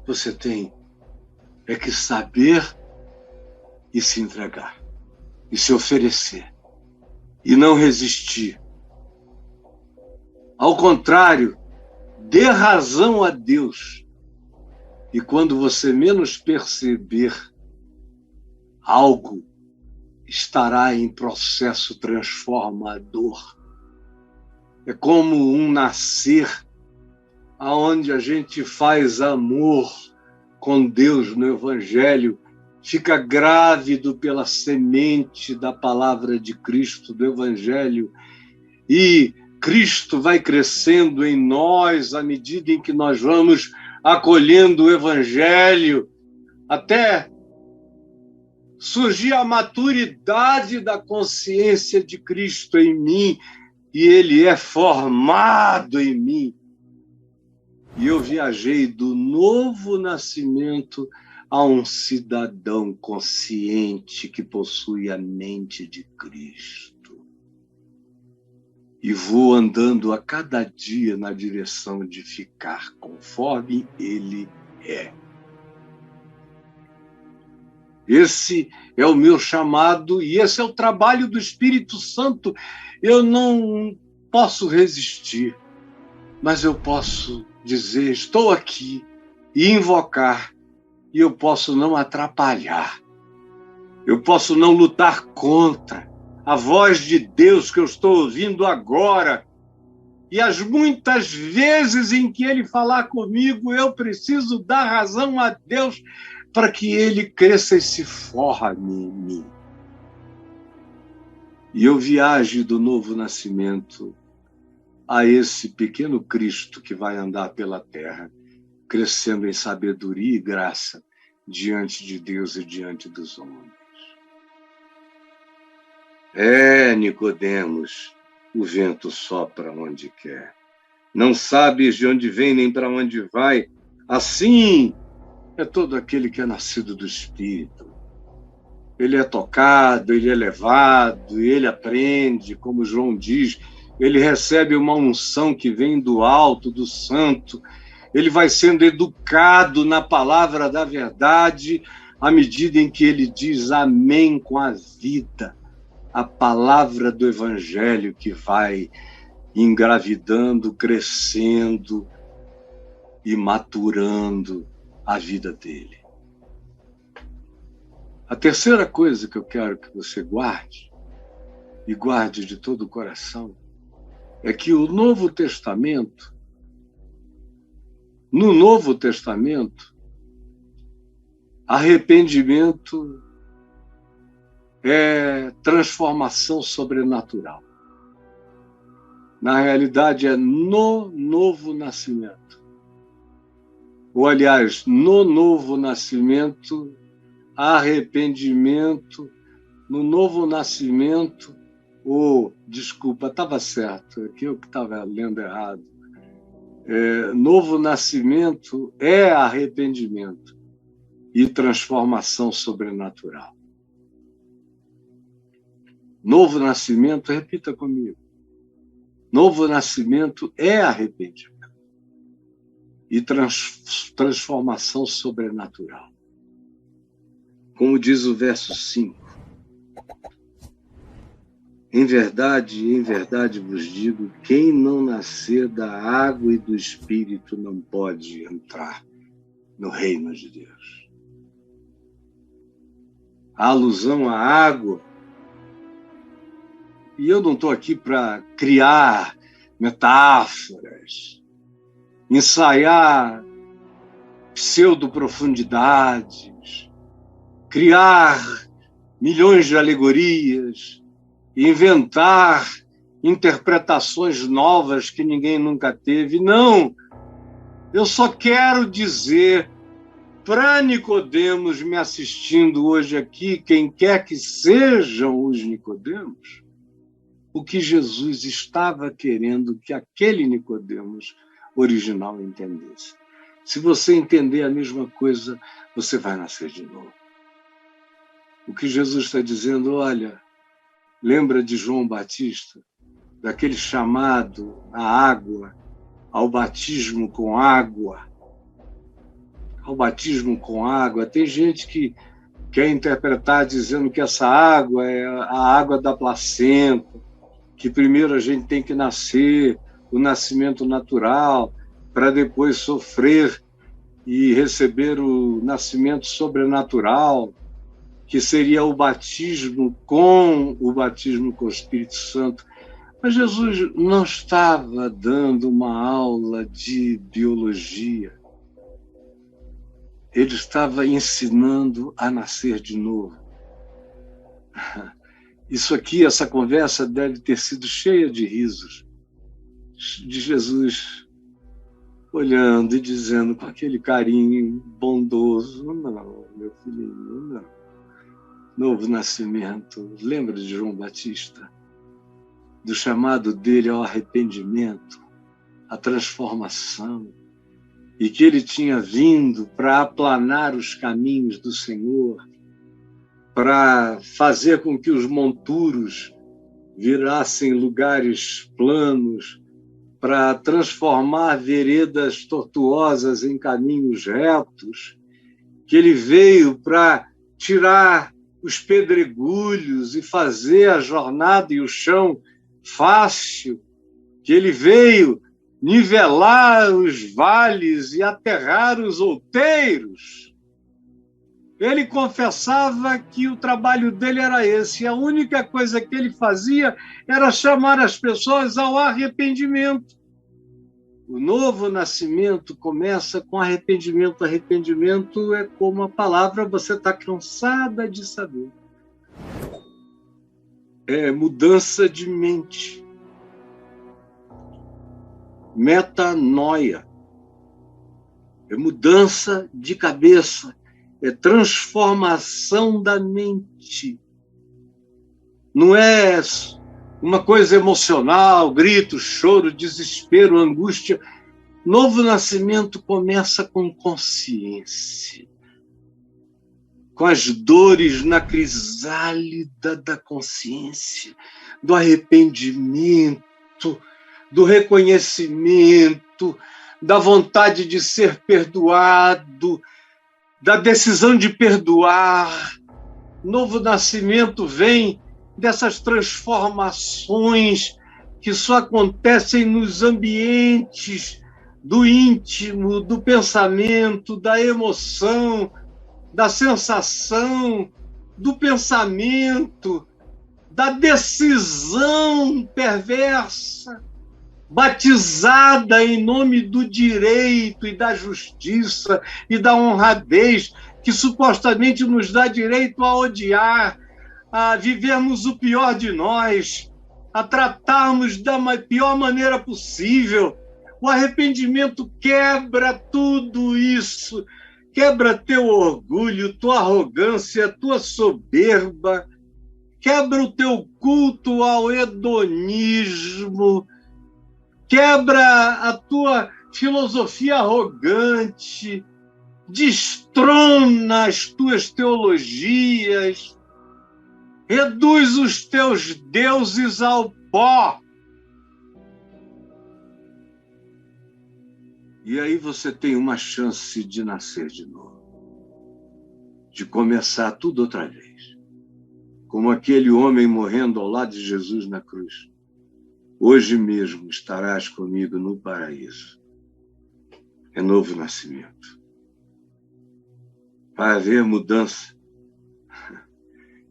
Speaker 1: Você tem que saber e se entregar, e se oferecer, e não resistir. Ao contrário, dê razão a Deus. E quando você menos perceber, algo estará em processo transformador. É como um nascer aonde a gente faz amor com Deus no Evangelho, fica grávido pela semente da palavra de Cristo, do Evangelho, e Cristo vai crescendo em nós à medida em que nós vamos acolhendo o Evangelho, até surgir a maturidade da consciência de Cristo em mim, e Ele é formado em mim. E eu viajei do novo nascimento a um cidadão consciente que possui a mente de Cristo. E vou andando a cada dia na direção de ficar conforme Ele é. Esse é o meu chamado e esse é o trabalho do Espírito Santo. Eu não posso resistir, mas eu posso dizer, estou aqui, e invocar, e eu posso não atrapalhar. Eu posso não lutar contra a voz de Deus que eu estou ouvindo agora. E as muitas vezes em que Ele falar comigo, eu preciso dar razão a Deus para que Ele cresça e se forme em mim. E eu viaje do novo nascimento a esse pequeno Cristo que vai andar pela terra, crescendo em sabedoria e graça diante de Deus e diante dos homens. Nicodemos, o vento sopra onde quer. Não sabes de onde vem nem para onde vai. Assim é todo aquele que é nascido do Espírito. Ele é tocado, ele é levado, ele aprende, como João diz, ele recebe uma unção que vem do alto, do santo. Ele vai sendo educado na palavra da verdade à medida em que ele diz amém com a vida. A palavra do Evangelho que vai engravidando, crescendo e maturando a vida dele. A terceira coisa que eu quero que você guarde, e guarde de todo o coração, é que no Novo Testamento, arrependimento é transformação sobrenatural. Na realidade, é no novo nascimento. Ou, aliás, no novo nascimento, arrependimento, no novo nascimento, desculpa, estava certo, aqui eu estava lendo errado. Novo nascimento é arrependimento e transformação sobrenatural. Novo nascimento, repita comigo. Novo nascimento é arrependimento e transformação sobrenatural. Como diz o verso 5. Em verdade vos digo, quem não nascer da água e do Espírito não pode entrar no reino de Deus. A alusão à água, e eu não estou aqui para criar metáforas, ensaiar pseudo-profundidades, criar milhões de alegorias, inventar interpretações novas que ninguém nunca teve. Não! Eu só quero dizer para Nicodemos me assistindo hoje aqui, quem quer que sejam os Nicodemos, o que Jesus estava querendo que aquele Nicodemos original entendesse. Se você entender a mesma coisa, você vai nascer de novo. O que Jesus está dizendo, olha, lembra de João Batista, daquele chamado à água, ao batismo com água. Ao batismo com água. Tem gente que quer interpretar dizendo que essa água é a água da placenta, que primeiro a gente tem que nascer, o nascimento natural, para depois sofrer e receber o nascimento sobrenatural, que seria o batismo com o Espírito Santo. Mas Jesus não estava dando uma aula de biologia. Ele estava ensinando a nascer de novo. Isso aqui, essa conversa deve ter sido cheia de risos, de Jesus olhando e dizendo com aquele carinho bondoso, não, meu filhinho, não. Novo nascimento. Lembra de João Batista? Do chamado dele ao arrependimento, à transformação, e que ele tinha vindo para aplanar os caminhos do Senhor, para fazer com que os monturos virassem lugares planos, para transformar veredas tortuosas em caminhos retos, que ele veio para tirar os pedregulhos e fazer a jornada e o chão fácil, que ele veio nivelar os vales e aterrar os outeiros. Ele confessava que o trabalho dele era esse, e a única coisa que ele fazia era chamar as pessoas ao arrependimento. O novo nascimento começa com arrependimento. Arrependimento é como a palavra você está cansada de saber. É mudança de mente. Metanoia. É mudança de cabeça. É transformação da mente. Não é uma coisa emocional, grito, choro, desespero, angústia. Novo nascimento começa com consciência, com as dores na crisálida da consciência, do arrependimento, do reconhecimento, da vontade de ser perdoado, da decisão de perdoar. Novo nascimento vem dessas transformações que só acontecem nos ambientes do íntimo, do pensamento, da emoção, da sensação, do pensamento, da decisão perversa, batizada em nome do direito e da justiça e da honradez, que supostamente nos dá direito a odiar, a vivermos o pior de nós, a tratarmos da pior maneira possível. O arrependimento quebra tudo isso, quebra teu orgulho, tua arrogância, tua soberba, quebra o teu culto ao hedonismo, quebra a tua filosofia arrogante, destrona as tuas teologias, reduz os teus deuses ao pó. E aí você tem uma chance de nascer de novo, de começar tudo outra vez, como aquele homem morrendo ao lado de Jesus na cruz. Hoje mesmo estarás comigo no paraíso. É novo nascimento. Vai haver mudança.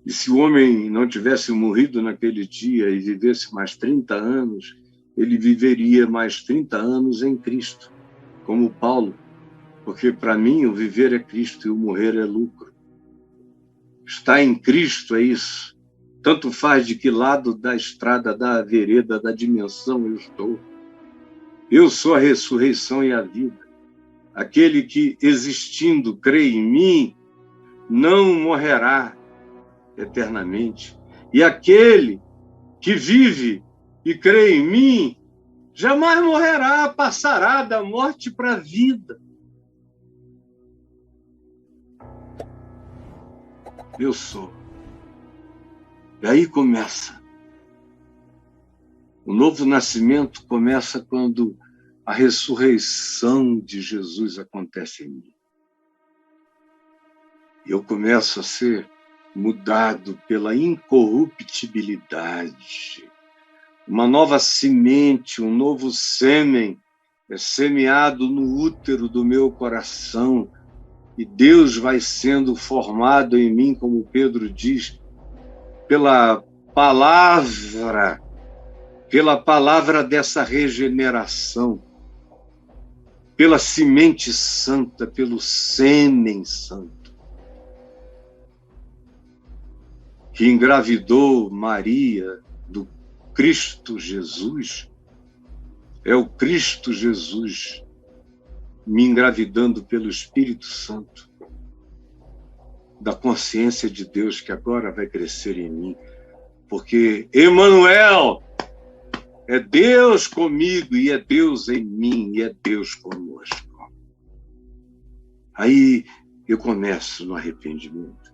Speaker 1: E se o homem não tivesse morrido naquele dia e vivesse mais 30 anos, ele viveria mais 30 anos em Cristo, como Paulo, porque para mim o viver é Cristo e o morrer é lucro. Estar em Cristo é isso. Tanto faz de que lado da estrada, da vereda, da dimensão eu estou. Eu sou a ressurreição e a vida. Aquele que, existindo, crê em mim, não morrerá eternamente. E aquele que vive e crê em mim, jamais morrerá, passará da morte para a vida. Eu sou. E aí começa. O novo nascimento começa quando a ressurreição de Jesus acontece em mim. Eu começo a ser mudado pela incorruptibilidade. Uma nova semente, um novo sêmen é semeado no útero do meu coração e Deus vai sendo formado em mim, como Pedro diz, pela palavra dessa regeneração, pela semente santa, pelo sêmen santo, que engravidou Maria do Cristo Jesus. É o Cristo Jesus me engravidando pelo Espírito Santo, da consciência de Deus que agora vai crescer em mim. Porque Emanuel é Deus comigo, e é Deus em mim, e é Deus conosco. Aí eu começo no arrependimento.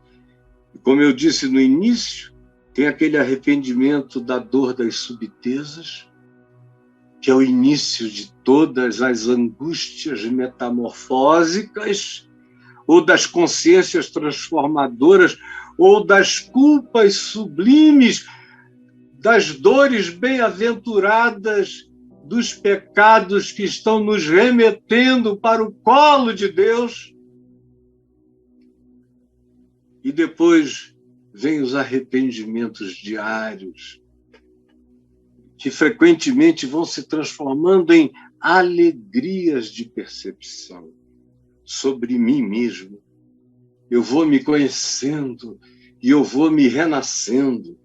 Speaker 1: E como eu disse no início, tem aquele arrependimento da dor das subtezas, que é o início de todas as angústias metamorfósicas, ou das consciências transformadoras, ou das culpas sublimes, das dores bem-aventuradas, dos pecados que estão nos remetendo para o colo de Deus. E depois vem os arrependimentos diários, que frequentemente vão se transformando em alegrias de percepção sobre mim mesmo. Eu vou me conhecendo e eu vou me renascendo,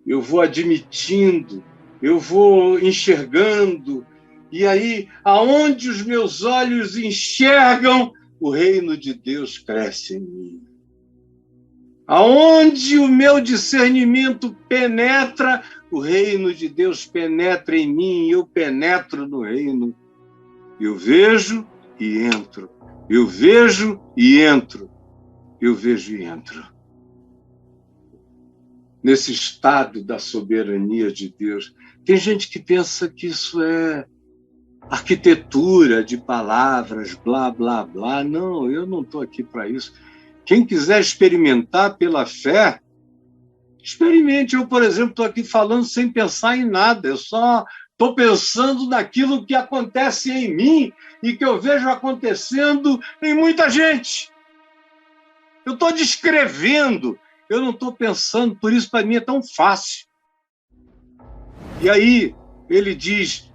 Speaker 1: eu vou admitindo, eu vou enxergando, e aí, aonde os meus olhos enxergam, o reino de Deus cresce em mim. Aonde o meu discernimento penetra, o reino de Deus penetra em mim, e eu penetro no reino. Eu vejo e entro. Eu vejo e entro. Eu vejo e entro. Nesse estado da soberania de Deus. Tem gente que pensa que isso é arquitetura de palavras, blá, blá, blá. Não, eu não estou aqui para isso. Quem quiser experimentar pela fé, experimente. Eu, por exemplo, estou aqui falando sem pensar em nada. Eu só estou pensando naquilo que acontece em mim e que eu vejo acontecendo em muita gente. Eu estou descrevendo, eu não estou pensando, por isso para mim é tão fácil. E aí ele diz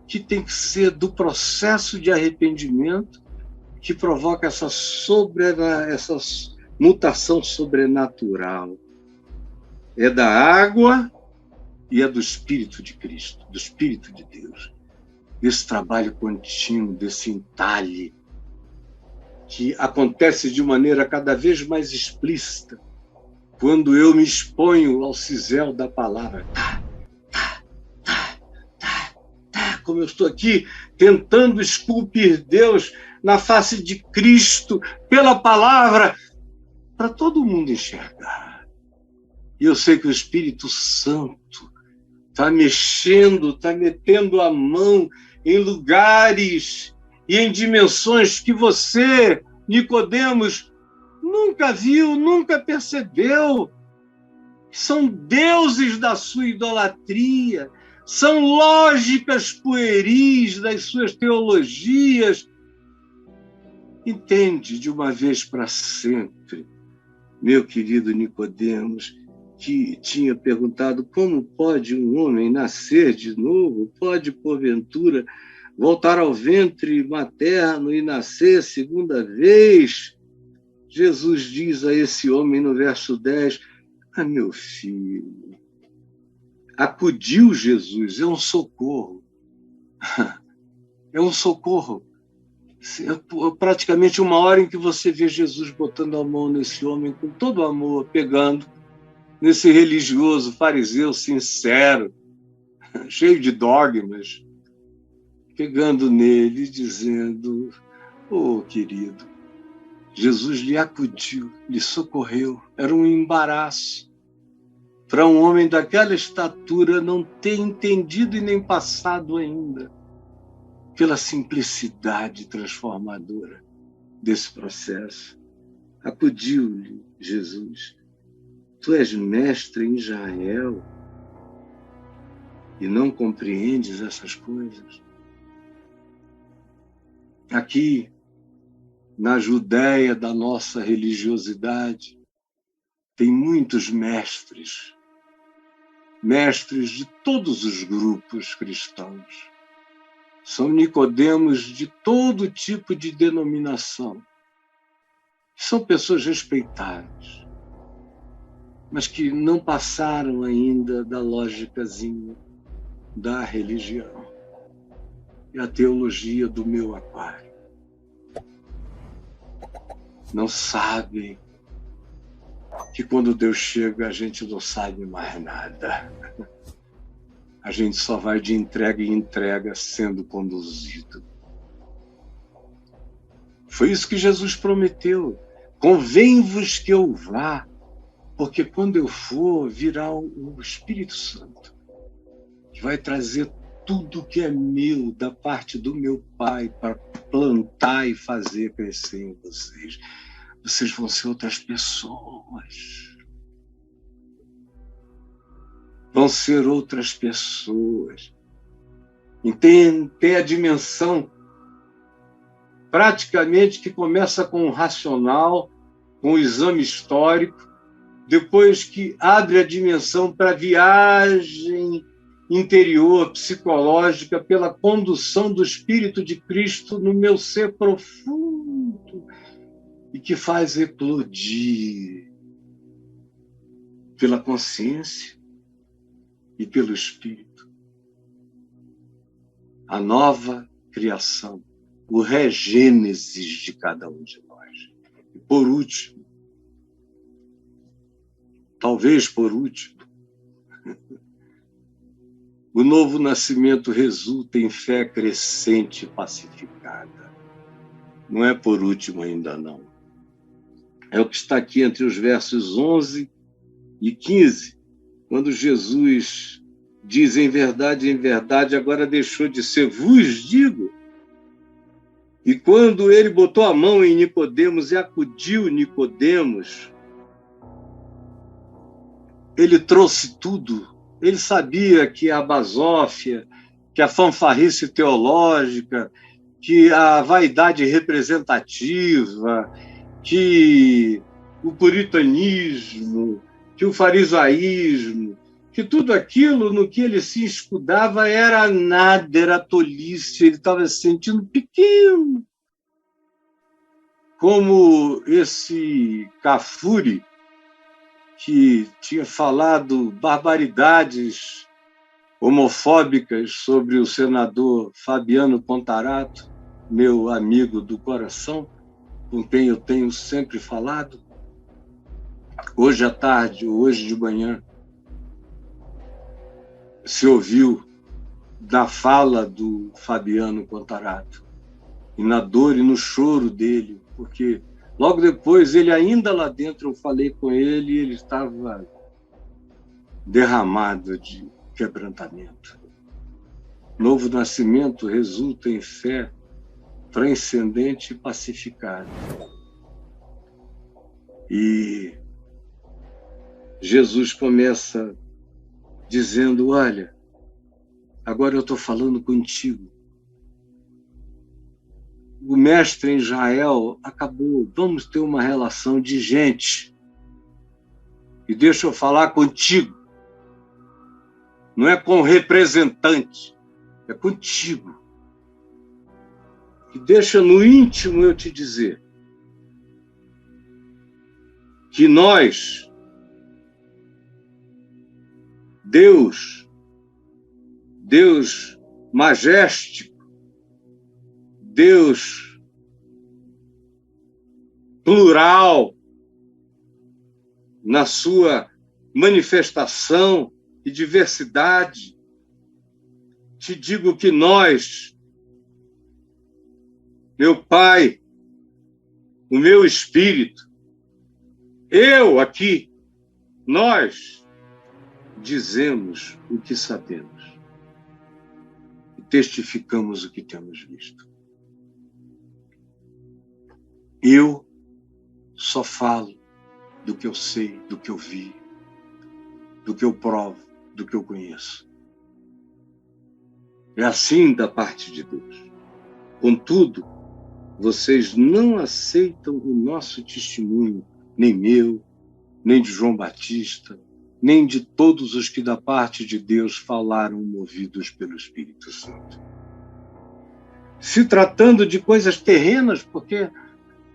Speaker 1: que tem que ser do processo de arrependimento que provoca essa mutação sobrenatural. É da água e é do Espírito de Cristo, do Espírito de Deus. Esse trabalho contínuo, desse entalhe, que acontece de maneira cada vez mais explícita quando eu me exponho ao cisel da palavra. Como eu estou aqui tentando esculpir Deus na face de Cristo pela palavra, para todo mundo enxergar. E eu sei que o Espírito Santo está mexendo, está metendo a mão em lugares e em dimensões que você, Nicodemos, nunca viu, nunca percebeu. São deuses da sua idolatria, são lógicas pueris das suas teologias. Entende de uma vez para sempre, meu querido Nicodemos, que tinha perguntado como pode um homem nascer de novo, pode, porventura, voltar ao ventre materno e nascer segunda vez? Jesus diz a esse homem no verso 10, meu filho, acudiu Jesus, é um socorro. É um socorro. praticamente uma hora em que você vê Jesus botando a mão nesse homem com todo amor, pegando nesse religioso fariseu sincero, cheio de dogmas, pegando nele e dizendo: "Oh, querido, Jesus lhe acudiu, lhe socorreu." Era um embaraço para um homem daquela estatura não ter entendido e nem passado ainda pela simplicidade transformadora desse processo. Acudiu-lhe Jesus: "Tu és mestre em Israel e não compreendes essas coisas?" Aqui, na Judéia da nossa religiosidade, tem muitos mestres de todos os grupos cristãos. São Nicodemos de todo tipo de denominação. São pessoas respeitáveis, mas que não passaram ainda da lógicazinha da religião e a teologia do meu aquário. Não sabem que quando Deus chega a gente não sabe mais nada. A gente só vai de entrega em entrega sendo conduzido. Foi isso que Jesus prometeu. Convém-vos que eu vá, porque quando eu for, virá o Espírito Santo, que vai trazer tudo que é meu da parte do meu Pai para plantar e fazer crescer em vocês. Vocês vão ser outras pessoas. Vão ser outras pessoas. Tem a dimensão praticamente que começa com o racional, com o exame histórico, depois que abre a dimensão para a viagem interior, psicológica, pela condução do Espírito de Cristo no meu ser profundo e que faz eclodir pela consciência e pelo Espírito a nova criação, o regênesis de cada um de nós. E por último, talvez por último, o novo nascimento resulta em fé crescente e pacificada. Não é por último ainda não. É o que está aqui entre os versos 11 e 15, quando Jesus diz: em verdade, agora deixou de ser vos digo. E quando ele botou a mão em Nicodemos e acudiu Nicodemos, ele trouxe tudo. Ele sabia que a basófia, que a fanfarrice teológica, que a vaidade representativa, que o puritanismo, que o farisaísmo, que tudo aquilo no que ele se escudava era nada, era tolice, ele estava se sentindo pequeno. Como esse Cafuri, que tinha falado barbaridades homofóbicas sobre o senador Fabiano Contarato, meu amigo do coração, com quem eu tenho sempre falado, hoje à tarde, hoje de manhã, se ouviu da fala do Fabiano Contarato, e na dor e no choro dele, porque logo depois, ele ainda lá dentro, eu falei com ele e ele estava derramado de quebrantamento. Novo nascimento resulta em fé transcendente e pacificada. E Jesus começa dizendo: olha, agora eu estou falando contigo. O mestre em Israel acabou, vamos ter uma relação de gente. E deixa eu falar contigo. Não é com o representante, é contigo. E deixa no íntimo eu te dizer que nós, Deus majéstico, Deus plural na sua manifestação e diversidade. Te digo que nós, meu Pai, o meu Espírito, eu aqui, nós dizemos o que sabemos e testificamos o que temos visto. Eu só falo do que eu sei, do que eu vi, do que eu provo, do que eu conheço. É assim da parte de Deus. Contudo, vocês não aceitam o nosso testemunho, nem meu, nem de João Batista, nem de todos os que da parte de Deus falaram movidos pelo Espírito Santo. Se tratando de coisas terrenas, porque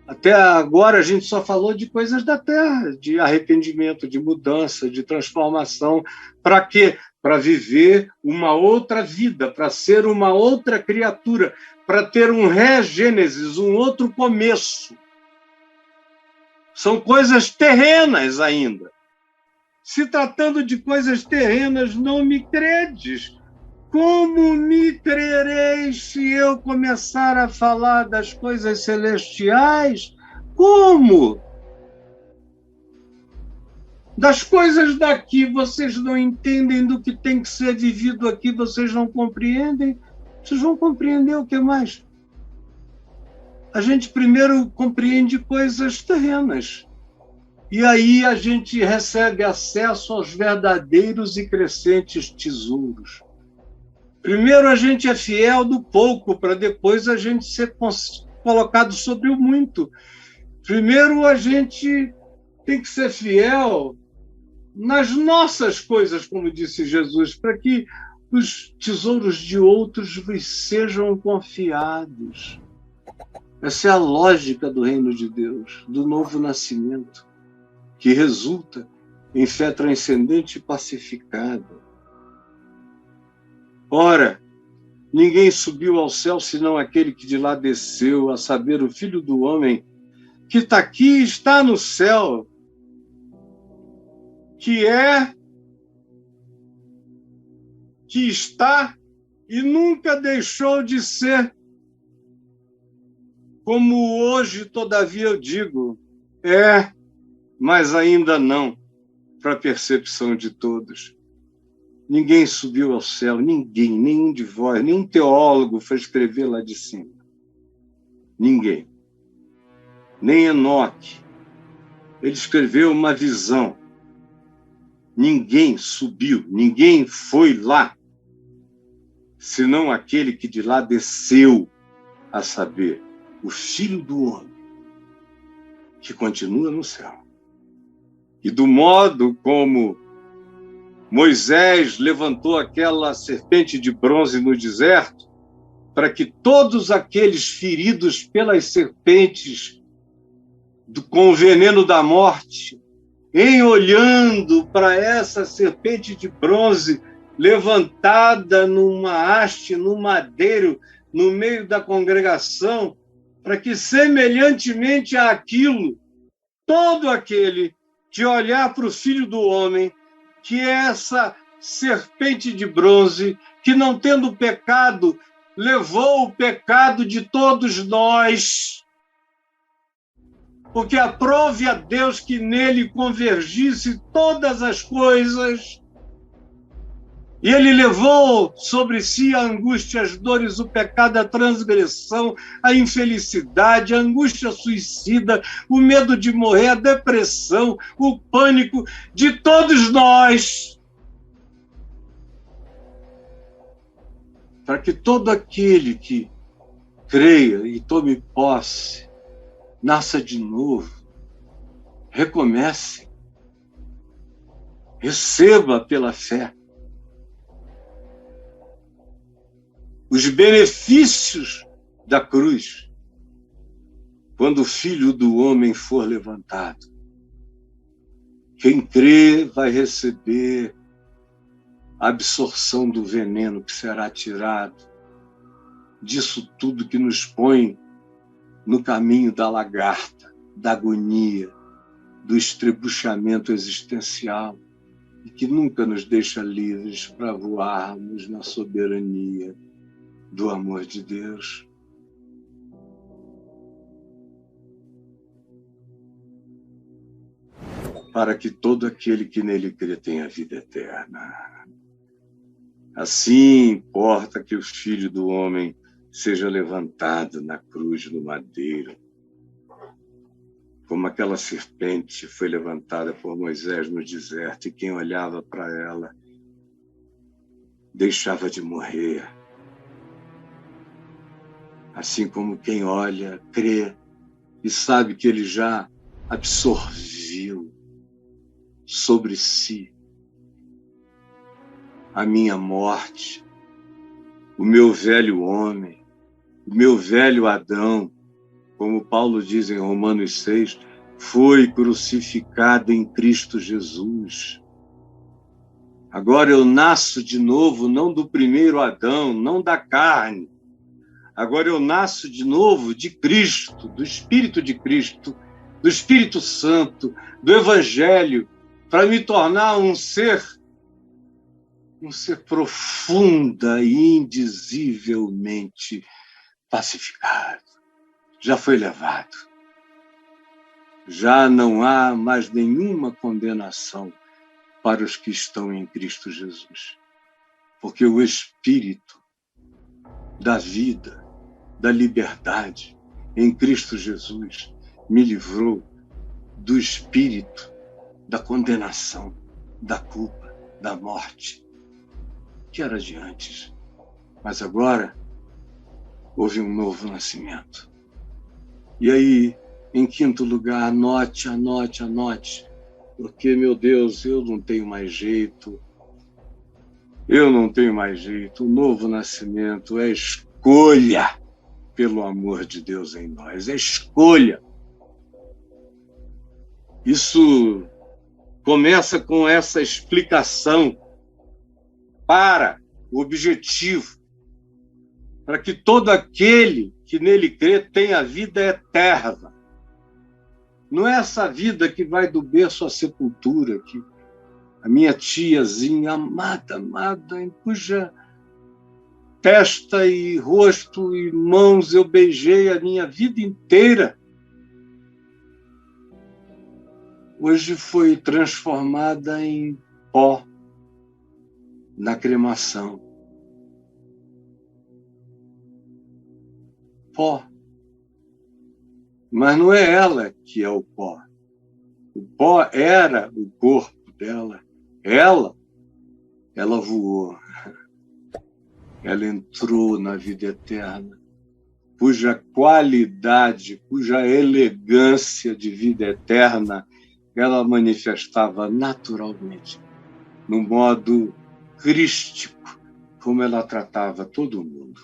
Speaker 1: até agora a gente só falou de coisas da terra, de arrependimento, de mudança, de transformação. Para quê? Para viver uma outra vida, para ser uma outra criatura, para ter um regênesis, um outro começo. São coisas terrenas ainda. Se tratando de coisas terrenas, não me credes. Como me crereis se eu começar a falar das coisas celestiais? Como? Das coisas daqui vocês não entendem, do que tem que ser vivido aqui vocês não compreendem? Vocês vão compreender o que mais? A gente primeiro compreende coisas terrenas. E aí a gente recebe acesso aos verdadeiros e crescentes tesouros. Primeiro a gente é fiel do pouco, para depois a gente ser colocado sobre o muito. Primeiro a gente tem que ser fiel nas nossas coisas, como disse Jesus, para que os tesouros de outros vos sejam confiados. Essa é a lógica do reino de Deus, do novo nascimento, que resulta em fé transcendente e pacificada. Ora, ninguém subiu ao céu senão aquele que de lá desceu, a saber, o Filho do Homem, que está aqui e está no céu, que está e nunca deixou de ser. Como hoje, todavia, eu digo, mas ainda não, para a percepção de todos. Ninguém subiu ao céu, ninguém, nenhum de vós, nenhum teólogo foi escrever lá de cima. Ninguém. Nem Enoque. Ele escreveu uma visão. Ninguém subiu, ninguém foi lá, senão aquele que de lá desceu, a saber, o Filho do Homem, que continua no céu. E do modo como Moisés levantou aquela serpente de bronze no deserto, para que todos aqueles feridos pelas serpentes com o veneno da morte, em olhando para essa serpente de bronze levantada numa haste, num madeiro, no meio da congregação, para que, semelhantemente àquilo, todo aquele que olhar para o Filho do Homem, que é essa serpente de bronze, que não tendo pecado, levou o pecado de todos nós, porque aprove a Deus que nele convergisse todas as coisas, e ele levou sobre si a angústia, as dores, o pecado, a transgressão, a infelicidade, a angústia suicida, o medo de morrer, a depressão, o pânico de todos nós, para que todo aquele que creia e tome posse, nasça de novo, recomece, receba pela fé os benefícios da cruz, quando o Filho do Homem for levantado. Quem crê vai receber a absorção do veneno que será tirado disso tudo que nos põe no caminho da lagarta, da agonia, do estrebuchamento existencial, e que nunca nos deixa livres para voarmos na soberania do amor de Deus. Para que todo aquele que nele crê tenha vida eterna. Assim importa que o Filho do Homem seja levantado na cruz do madeiro, como aquela serpente foi levantada por Moisés no deserto, e quem olhava para ela deixava de morrer. Assim como quem olha, crê e sabe que ele já absorveu sobre si a minha morte, o meu velho homem, o meu velho Adão, como Paulo diz em Romanos 6, foi crucificado em Cristo Jesus. Agora eu nasço de novo, não do primeiro Adão, não da carne. Agora eu nasço de novo de Cristo, do Espírito de Cristo, do Espírito Santo, do Evangelho, para me tornar um ser profunda e indizivelmente pacificado. Já foi levado. Já não há mais nenhuma condenação para os que estão em Cristo Jesus. Porque o Espírito da vida, da liberdade, em Cristo Jesus, me livrou do espírito da condenação, da culpa, da morte, que era de antes. Mas agora houve um novo nascimento. E aí, em quinto lugar, anote, porque, meu Deus, eu não tenho mais jeito. O novo nascimento é escolha pelo amor de Deus em nós, é escolha. Isso começa com essa explicação para o objetivo, para que todo aquele que nele crê tenha vida eterna. Não é essa vida que vai do berço à sepultura, que a minha tiazinha amada, em cuja testa e rosto e mãos eu beijei a minha vida inteira, hoje foi transformada em pó na cremação. Pó. Mas não é ela que é o pó. O pó era o corpo dela. Ela voou. Ela entrou na vida eterna, cuja qualidade, cuja elegância de vida eterna ela manifestava naturalmente, no modo crístico, como ela tratava todo mundo.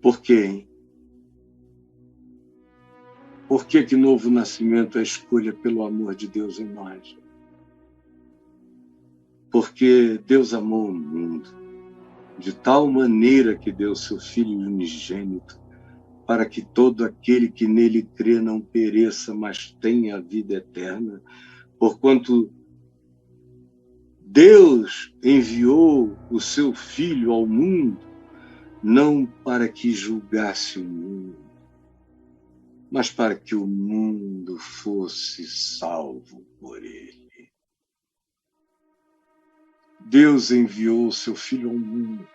Speaker 1: Por quê, hein? Por que novo nascimento é escolha pelo amor de Deus em nós? Porque Deus amou o mundo de tal maneira que deu seu Filho unigênito, para que todo aquele que nele crê não pereça, mas tenha a vida eterna. Porquanto Deus enviou o seu Filho ao mundo, não para que julgasse o mundo, mas para que o mundo fosse salvo por ele. Deus enviou o seu Filho ao mundo,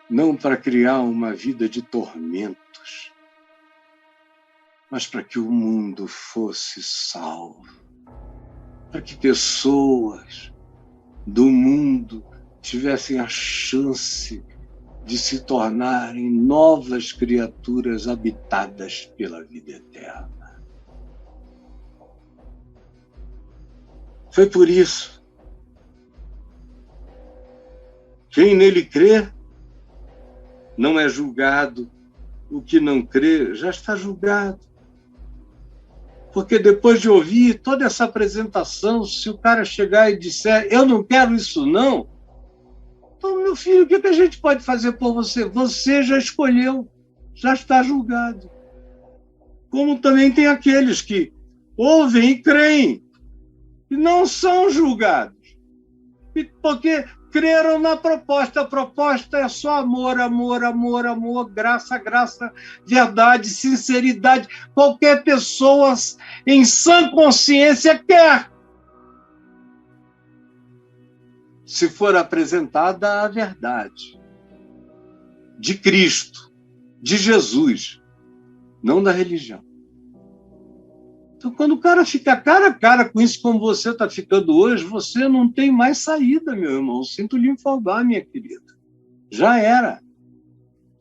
Speaker 1: não para criar uma vida de tormentos, mas para que o mundo fosse salvo, para que pessoas do mundo tivessem a chance de se tornarem novas criaturas habitadas pela vida eterna. Foi por isso. Quem nele crê não é julgado. O que não crê já está julgado. Porque depois de ouvir toda essa apresentação, se o cara chegar e disser, eu não quero isso não, então, meu filho, o que a gente pode fazer por você? Você já escolheu, já está julgado. como também tem aqueles que ouvem e creem e não são julgados, porque creram na proposta. A proposta é só amor, amor, amor, amor, graça, graça, verdade, sinceridade. Qualquer pessoa em sã consciência quer. Se for apresentada a verdade de Cristo, de Jesus, não da religião. Então, quando o cara fica cara a cara com isso, como você está ficando hoje, você não tem mais saída, meu irmão. Sinto lhe informar, minha querida. Já era.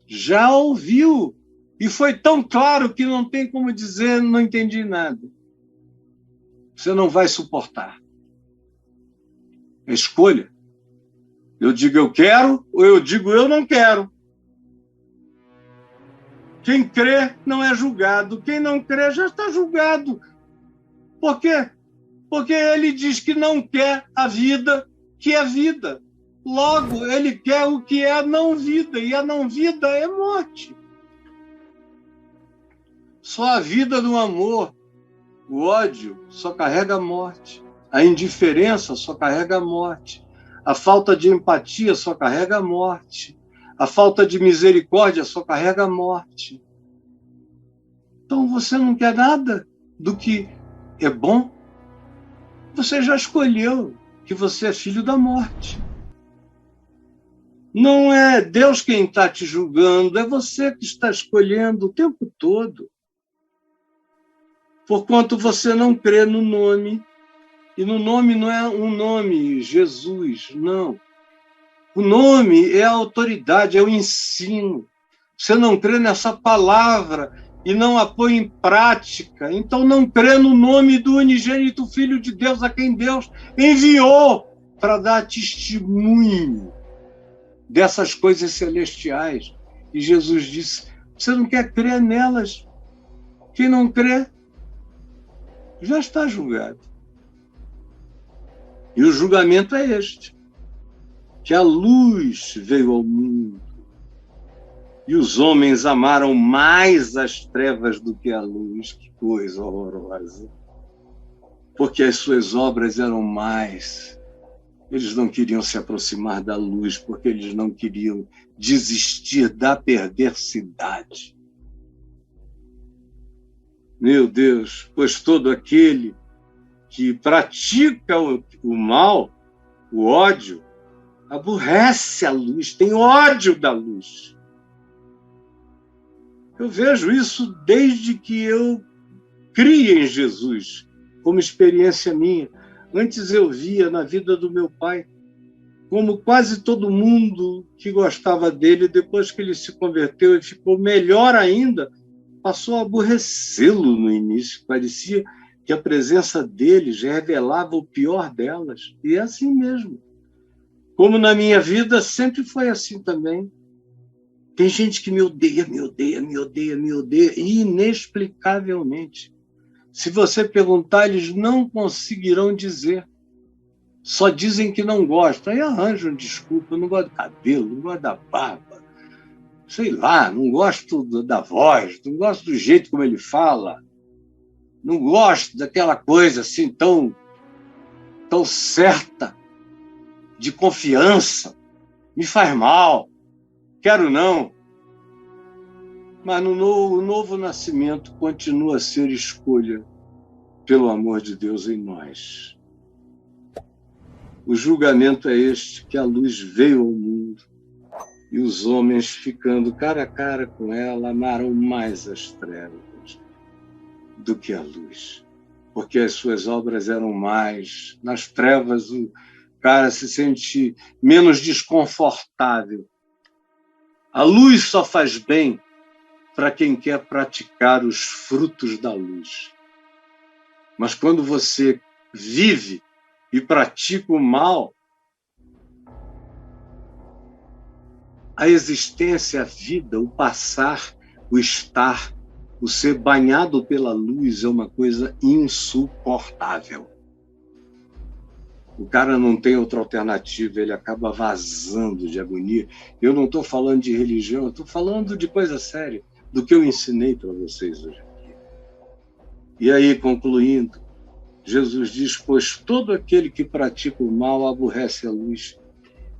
Speaker 1: Já ouviu. E foi tão claro que não tem como dizer, não entendi nada. Você não vai suportar. É escolha. Eu digo eu quero, ou eu digo eu não quero. Quem crê não é julgado. Quem não crê já está julgado. Por quê? Porque ele diz que não quer a vida que é vida. Logo, ele quer o que é a não-vida. E a não-vida é morte. Só a vida do amor. O ódio só carrega a morte. A indiferença só carrega a morte. A falta de empatia só carrega a morte. A falta de misericórdia só carrega a morte. Então você não quer nada do que é bom? Você já escolheu que você é filho da morte. Não é Deus quem está te julgando, é você que está escolhendo o tempo todo. Porquanto você não crê no nome, e no nome não é um nome, Jesus, não. O nome é a autoridade, é o ensino. Você não crê nessa palavra e não a põe em prática, então não crê no nome do unigênito Filho de Deus, a quem Deus enviou para dar testemunho dessas coisas celestiais. E Jesus disse, você não quer crer nelas? Quem não crê já está julgado. E o julgamento é este, que a luz veio ao mundo, e os homens amaram mais as trevas do que a luz. Que coisa horrorosa. Porque as suas obras eram mais. Eles não queriam se aproximar da luz, porque eles não queriam desistir da perversidade. Meu Deus, pois todo aquele que pratica o mal, o ódio, aborrece a luz, tem ódio da luz. Eu vejo isso desde que eu criei em Jesus, como experiência minha. Antes eu via na vida do meu pai, como quase todo mundo que gostava dele, depois que ele se converteu e ficou melhor ainda, passou a aborrecê-lo no início. Parecia que a presença deles revelava o pior delas. E é assim mesmo. Como na minha vida sempre foi assim também. Tem gente que me odeia, me odeia, me odeia, me odeia, inexplicavelmente. Se você perguntar, eles não conseguirão dizer. Só dizem que não gostam. Aí arranjam desculpa, eu não gosto do cabelo, não gosto da barba, sei lá, não gosto da voz, não gosto do jeito como ele fala, não gosto daquela coisa assim tão certa, de confiança, me faz mal. Quero não. Mas o novo nascimento continua a ser escolha pelo amor de Deus em nós. O julgamento é este, que a luz veio ao mundo e os homens, ficando cara a cara com ela, amaram mais as trevas do que a luz, porque as suas obras eram mais. Nas trevas o cara se sente menos desconfortável. A luz só faz bem para quem quer praticar os frutos da luz. Mas quando você vive e pratica o mal, a existência, a vida, o passar, o estar, o ser banhado pela luz é uma coisa insuportável. O cara não tem outra alternativa, ele acaba vazando de agonia. Eu não estou falando de religião, eu estou falando de coisa séria, do que eu ensinei para vocês hoje aqui. E aí, concluindo, Jesus diz: pois todo aquele que pratica o mal aborrece a luz,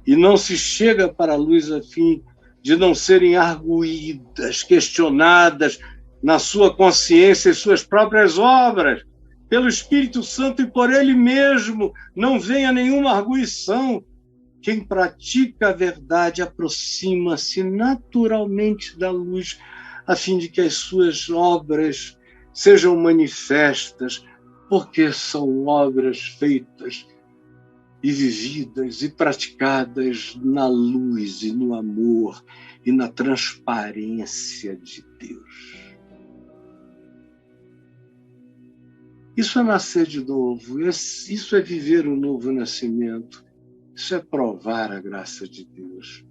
Speaker 1: e não se chega para a luz a fim de não serem arguídas, questionadas na sua consciência e suas próprias obras, pelo Espírito Santo e por ele mesmo. Não venha nenhuma arguição. Quem pratica a verdade aproxima-se naturalmente da luz, a fim de que as suas obras sejam manifestas, porque são obras feitas e vividas e praticadas na luz e no amor e na transparência de Deus. Isso é nascer de novo, isso é viver o novo nascimento, isso é provar a graça de Deus.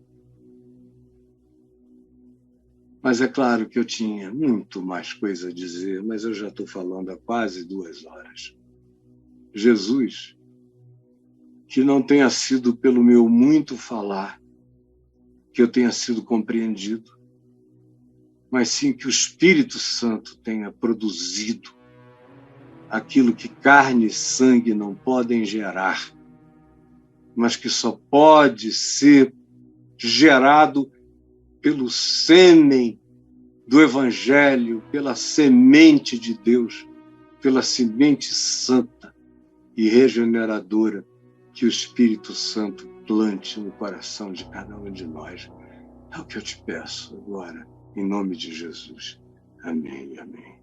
Speaker 1: Mas é claro que eu tinha muito mais coisa a dizer, mas eu já estou falando há quase 2 horas. Jesus, que não tenha sido pelo meu muito falar que eu tenha sido compreendido, mas sim que o Espírito Santo tenha produzido aquilo que carne e sangue não podem gerar, mas que só pode ser gerado pelo sêmen do Evangelho, pela semente de Deus, pela semente santa e regeneradora que o Espírito Santo plante no coração de cada um de nós. É o que eu te peço agora, em nome de Jesus. Amém e amém.